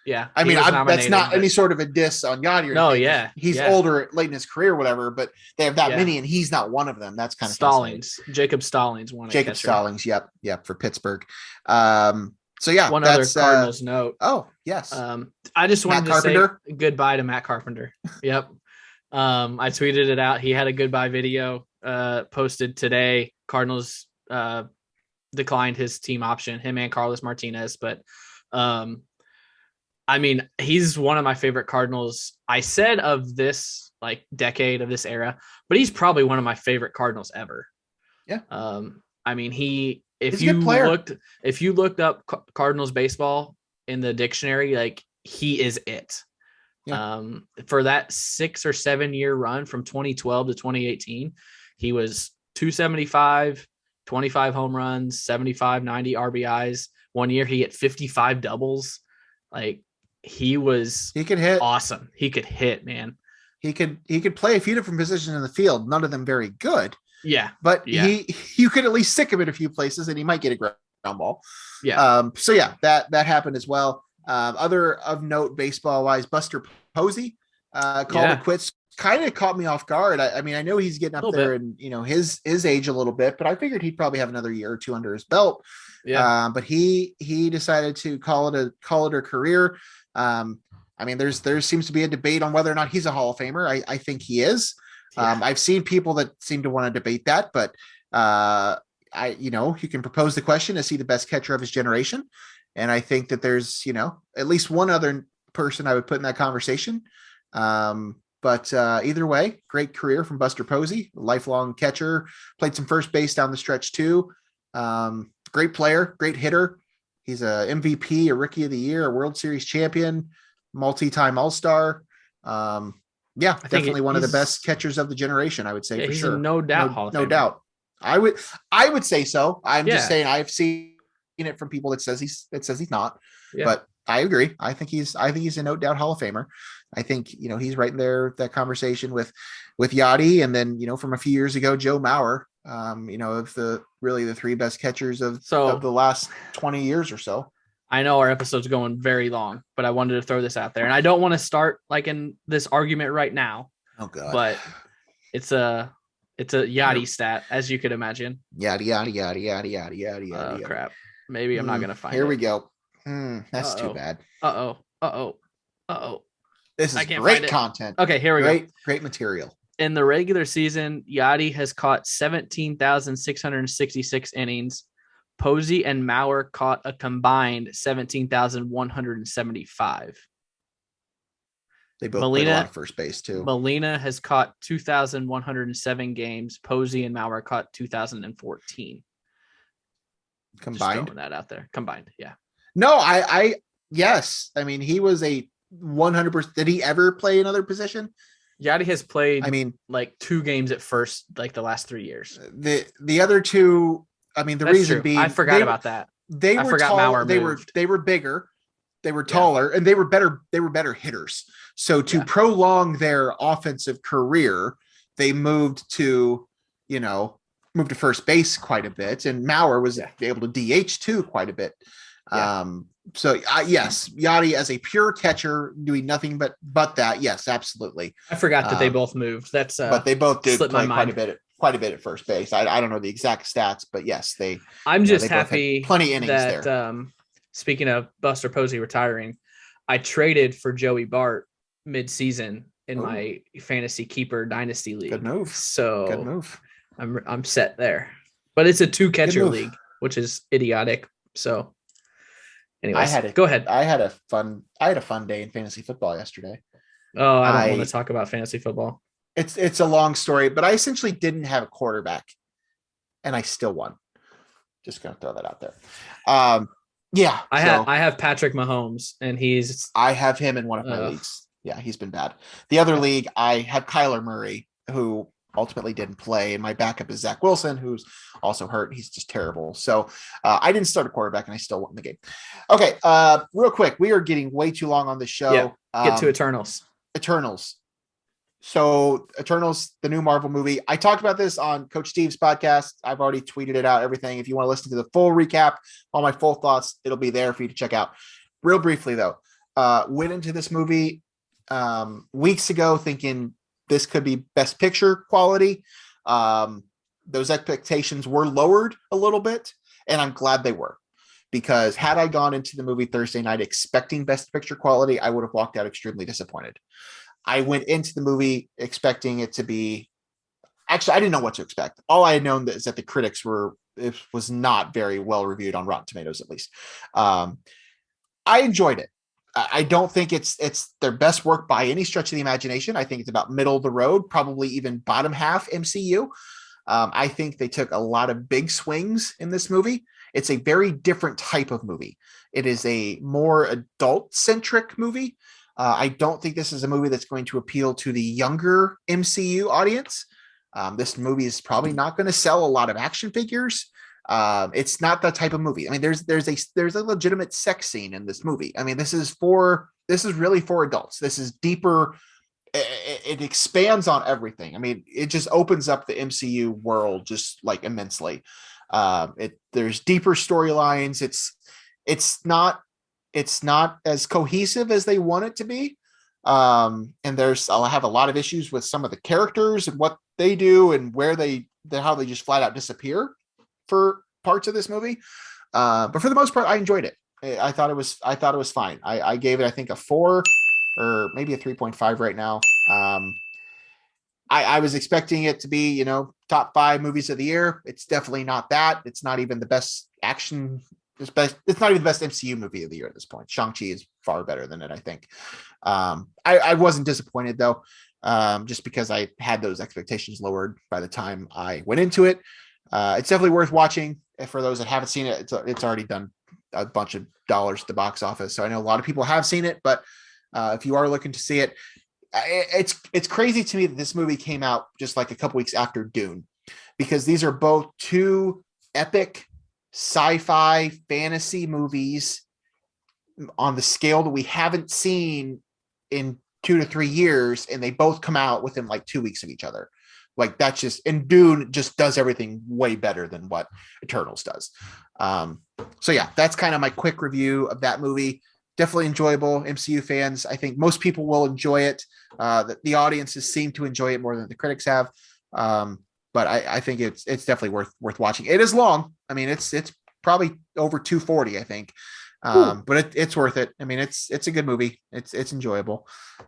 Yeah. I mean, that's not any sort of a diss on Yachty. No, yeah. He's older, late in his career, whatever, but they have that many and he's not one of them. That's kind of Stallings. Jacob Stallings won. Jacob Stallings. Yep. For Pittsburgh. So yeah, one other Cardinals note. Oh, yes. I just wanted to say goodbye to Matt Carpenter. Yep. I tweeted it out. He had a goodbye video posted today. Cardinals declined his team option, him and Carlos Martinez, but I mean, he's one of my favorite Cardinals. I said of this like decade of this era, but he's probably one of my favorite Cardinals ever. Yeah. I mean, if you looked up Cardinals baseball in the dictionary, like he is it. Yeah. For that 6 or 7 year run from 2012 to 2018, he was 275, 25 home runs, 75, 90 RBIs. One year he hit 55 doubles. Like he could hit. Awesome. He could hit, man. He could play a few different positions in the field, none of them very good. Yeah. But you could at least stick him in a few places and he might get a ground ball. Yeah. So yeah, that happened as well. Other of note baseball wise, Buster Posey called it quits. Kind of caught me off guard. I mean, I know he's getting up there and his age a little bit, but I figured he'd probably have another year or two under his belt. Yeah. But he decided to call it a career. I I mean, there seems to be a debate on whether or not he's a Hall of Famer. I think he is. Yeah. I've seen people that seem to want to debate that, but you can propose the question, is he the best catcher of his generation? And I think that there's, at least one other person I would put in that conversation. But either way, great career from Buster Posey, lifelong catcher, played some first base down the stretch too. Great player, great hitter. He's a MVP, a Rookie of the Year, a World Series champion, multi-time All-Star. Definitely one of the best catchers of the generation, I would say, for sure. No doubt. No doubt. I would say so. I'm just saying I've seen it from people that says he's not. Yeah. But I agree. I think he's a no doubt Hall of Famer. I think, he's right in there, that conversation with Yachty. And then, from a few years ago, Joe Mauer, of the three best catchers of the last 20 years or so. I know our episode's going very long, but I wanted to throw this out there. And I don't want to start like in this argument right now. Oh God. But it's a Yachty stat, as you could imagine. Yachty. Crap. Maybe I'm not going to find it. Here we go. That's too bad. This is great content. Okay, here we go. Great material. In the regular season, Yachty has caught 17,666 innings. Posey and Mauer caught a combined 17,175. They both played a lot of first base too. Molina has caught 2,107 games. Posey and Mauer caught 2,014. Combined? Just throwing that out there. Combined, yeah. No, yes. I mean, he was a 100%. Did he ever play another position? Yachty has played, like 2 games at first, like the last 3 years. The other two, the That's reason true. Being, I forgot about that. They were tall. Mauer they were bigger. They were taller, and they were better. They were better hitters. So to prolong their offensive career, they moved to first base quite a bit, and Mauer was able to DH too quite a bit. Yeah. Yes, Yachty as a pure catcher doing nothing but that. Yes, absolutely. I forgot that they both moved. That's but they both did play quite a bit at first base. I don't know the exact stats, but yes, they. I'm just happy plenty innings that, there. Speaking of Buster Posey retiring, I traded for Joey Bart mid-season in my fantasy keeper dynasty league. Good move. So good move. I'm set there, but it's a 2-catcher league, which is idiotic. So. Anyways, go ahead. I had a fun day in fantasy football yesterday. Oh, I don't want to talk about fantasy football. It's a long story, but I essentially didn't have a quarterback, and I still won. Just gonna throw that out there. I have Patrick Mahomes, and I have him in one of my leagues. Yeah, he's been bad. The other league, I had Kyler Murray, who ultimately didn't play, and my backup is Zach Wilson, who's also hurt. He's just terrible. So I didn't start a quarterback, and I still won the game. Okay, real quick, we are getting way too long on this show. Yeah, get to Eternals. So Eternals, the new Marvel movie. I talked about this on Coach Steve's podcast. I've already tweeted it out, everything. If you want to listen to the full recap, all my full thoughts, it'll be there for you to check out. Real briefly, though, went into this movie weeks ago thinking this could be best picture quality. Those expectations were lowered a little bit, and I'm glad they were, because had I gone into the movie Thursday night expecting best picture quality, I would have walked out extremely disappointed. I went into the movie expecting it to be, actually, I didn't know what to expect. All I had known is that the critics was not very well reviewed on Rotten Tomatoes, at least. I enjoyed it. I don't think it's their best work by any stretch of the imagination. I think it's about middle of the road, probably even bottom half MCU. I think they took a lot of big swings in this movie. It's a very different type of movie. It is a more adult-centric movie. I don't think this is a movie that's going to appeal to the younger MCU audience. This movie is probably not going to sell a lot of action figures. It's not that type of movie. I mean, there's a legitimate sex scene in this movie. I mean, this is really for adults. This is deeper. It expands on everything. I mean, it just opens up the MCU world just like immensely. There's deeper storylines. It's not as cohesive as they want it to be. And I'll have a lot of issues with some of the characters and what they do and how they just flat out disappear for parts of this movie. But for the most part, I enjoyed it. I thought it was fine. I gave it, I think, a 4. or maybe a 3.5 right now. I was expecting it to be, you know, top 5 movies of the year. It's definitely not that. It's not even the best action. It's not even the best MCU movie of the year at this point. Shang-Chi is far better than it, I think. I wasn't disappointed though, just because I had those expectations lowered by the time I went into it. It's definitely worth watching. For those that haven't seen it, it's already done a bunch of dollars at the box office. So I know a lot of people have seen it, but if you are looking to see it, it's crazy to me that this movie came out just like a couple weeks after Dune, because these are both 2 epic sci-fi fantasy movies on the scale that we haven't seen in 2 to 3 years, and they both come out within like 2 weeks of each other. Like that's just, and Dune just does everything way better than what Eternals does. So yeah, that's kind of my quick review of that movie. Definitely enjoyable. MCU fans, I think most people will enjoy it. The audiences seem to enjoy it more than the critics have. But I think it's definitely worth watching. It is long. I mean, it's probably over 240, I think. But it's worth it. I mean, it's a good movie. It's enjoyable.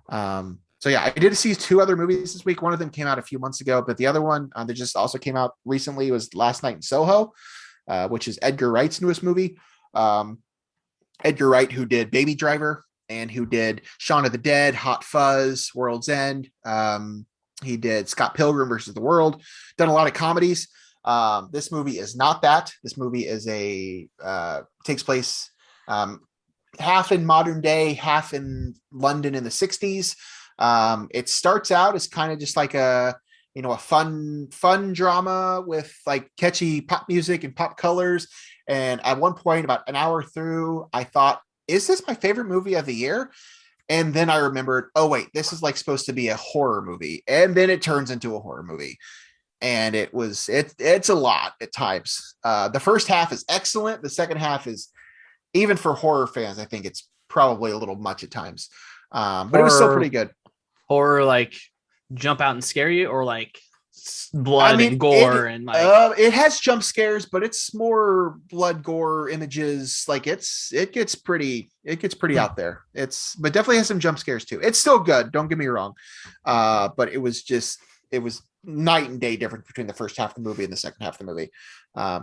So yeah, I did see 2 other movies this week. One of them came out a few months ago, but the other one that just also came out recently was Last Night in Soho, which is Edgar Wright's newest movie. Edgar Wright, who did Baby Driver and who did Shaun of the Dead, Hot Fuzz, World's End. He did Scott Pilgrim versus the World, done a lot of comedies. This movie is not that. This movie is takes place half in modern day, half in London in the 60s. It starts out as kind of just like a fun drama with like catchy pop music and pop colors. And at one point, about an hour through, I thought, is this my favorite movie of the year? And then I remembered, oh wait, this is like supposed to be a horror movie. And then it turns into a horror movie. And it's a lot at times. The first half is excellent. The second half is, even for horror fans, I think it's probably a little much at times. But it was still pretty good. Horror, like jump out and scare you, or like blood and gore and like it has jump scares, but it's more blood, gore images. Like it gets pretty out there. But definitely has some jump scares too. It's still good, don't get me wrong. But it was night and day difference between the first half of the movie and the second half of the movie.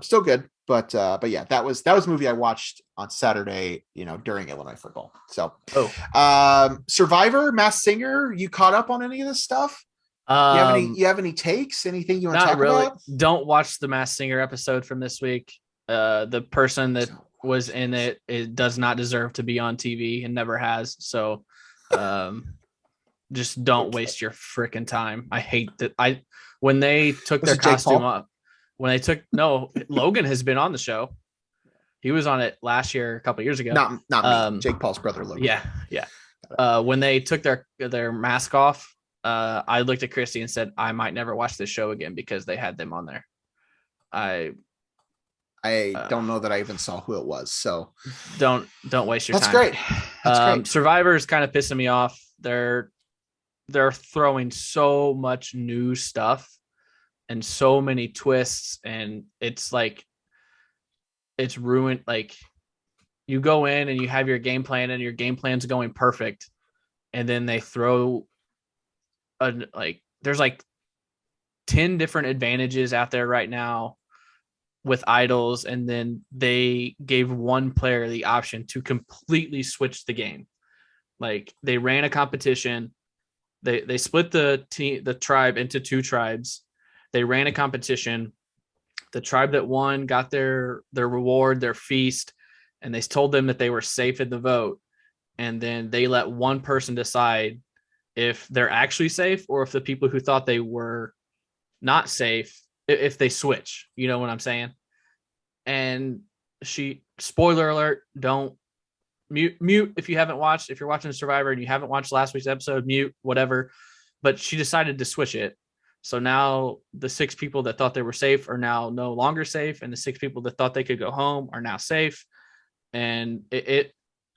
Still good, but yeah, that was a movie I watched on Saturday, during Illinois football. So Survivor, Masked Singer, you caught up on any of this stuff? You have any takes? Anything you want to talk about? Don't watch the Masked Singer episode from this week. The person that was in it does not deserve to be on TV and never has. So just don't waste your freaking time. I hate that. When they took their costume up, Logan has been on the show. He was on it last year, a couple of years ago. Not me. Jake Paul's brother, Logan. Yeah. When they took their mask off, I looked at Christy and said, I might never watch this show again because they had them on there. I don't know that I even saw who it was. So don't waste your time. That's great. Survivor is kind of pissing me off. They're throwing so much new stuff and so many twists, and it's like it's ruined. Like you go in and you have your game plan and your game plan's going perfect, and then they throw there's like 10 different advantages out there right now with idols, and then they gave one player the option to completely switch the game. Like they ran a competition. They split the tribe into 2 tribes. They ran a competition. The tribe that won got their reward, their feast, and they told them that they were safe in the vote. And then they let one person decide if they're actually safe or if the people who thought they were not safe, if they switch. You know what I'm saying? And spoiler alert, don't mute if you haven't watched. If you're watching Survivor and you haven't watched last week's episode, mute, whatever. But she decided to switch it. So now the 6 people that thought they were safe are now no longer safe, and the 6 people that thought they could go home are now safe. And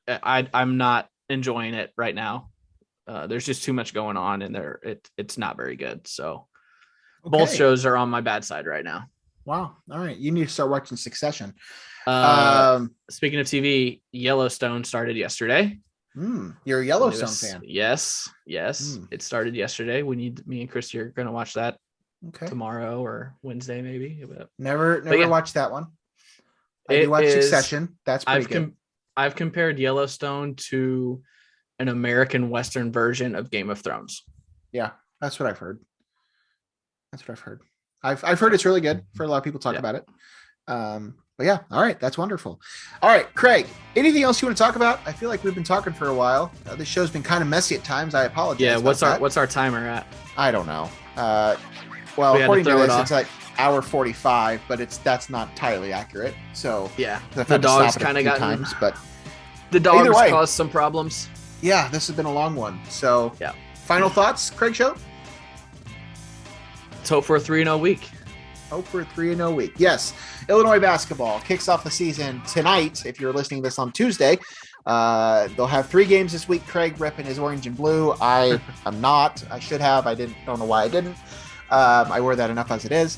I'm not enjoying it right now. There's just too much going on, and it's not very good. So both shows are on my bad side right now. Wow. All right. You need to start watching Succession. Speaking of TV, Yellowstone started yesterday. You're a Yellowstone fan. Yes. It started yesterday. Me and Christy are going to watch that tomorrow or Wednesday, maybe. Never watched that one. I do watch Succession. That's pretty good. I've compared Yellowstone to an American Western version of Game of Thrones. Yeah, that's what I've heard. I've heard it's really good. I've heard a lot of people talk about it. But yeah, all right, that's wonderful. All right, Craig, anything else you want to talk about? I feel like we've been talking for a while. This show's been kind of messy at times. I apologize. Yeah, what's our timer at? I don't know. Well, according to this, it's like hour 45, but that's not entirely accurate. So yeah, the dogs kind of got times, but the dogs caused some problems. Yeah, this has been a long one. So yeah, final thoughts, Craig Show? Let's hope for a 3-0 week. Hope for a 3-0 week. Yes. Illinois basketball kicks off the season tonight. If you're listening to this on Tuesday, they'll have 3 games this week. Craig repping his orange and blue. I am not. I should have. Don't know why I didn't. I wear that enough as it is.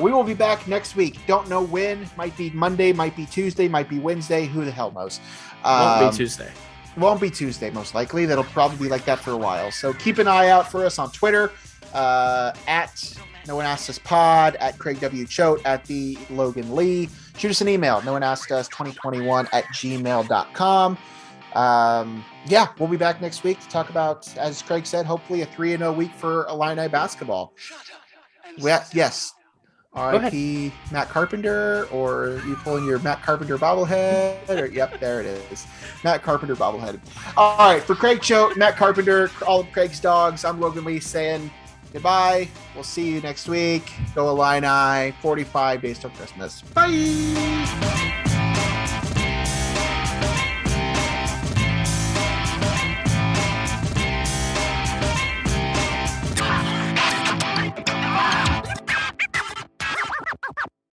We will be back next week. Don't know when. Might be Monday, might be Tuesday, might be Wednesday. Who the hell knows? Won't be Tuesday. Won't be Tuesday, most likely. That'll probably be like that for a while. So keep an eye out for us on Twitter. At No One Asked Us Pod, at Craig W. Choate, at the Logan Lee. Shoot us an email, noonaskedus2021@gmail.com. Yeah, we'll be back next week to talk about, as Craig said, hopefully a 3-0 week for Illini basketball. Yes. R.I.P. Matt Carpenter, or you pulling your Matt Carpenter bobblehead? Or, yep, there it is. Matt Carpenter bobblehead. All right, for Craig Choate, Matt Carpenter, all of Craig's dogs, I'm Logan Lee saying goodbye. We'll see you next week. Go Illini. 45 days till Christmas. Bye.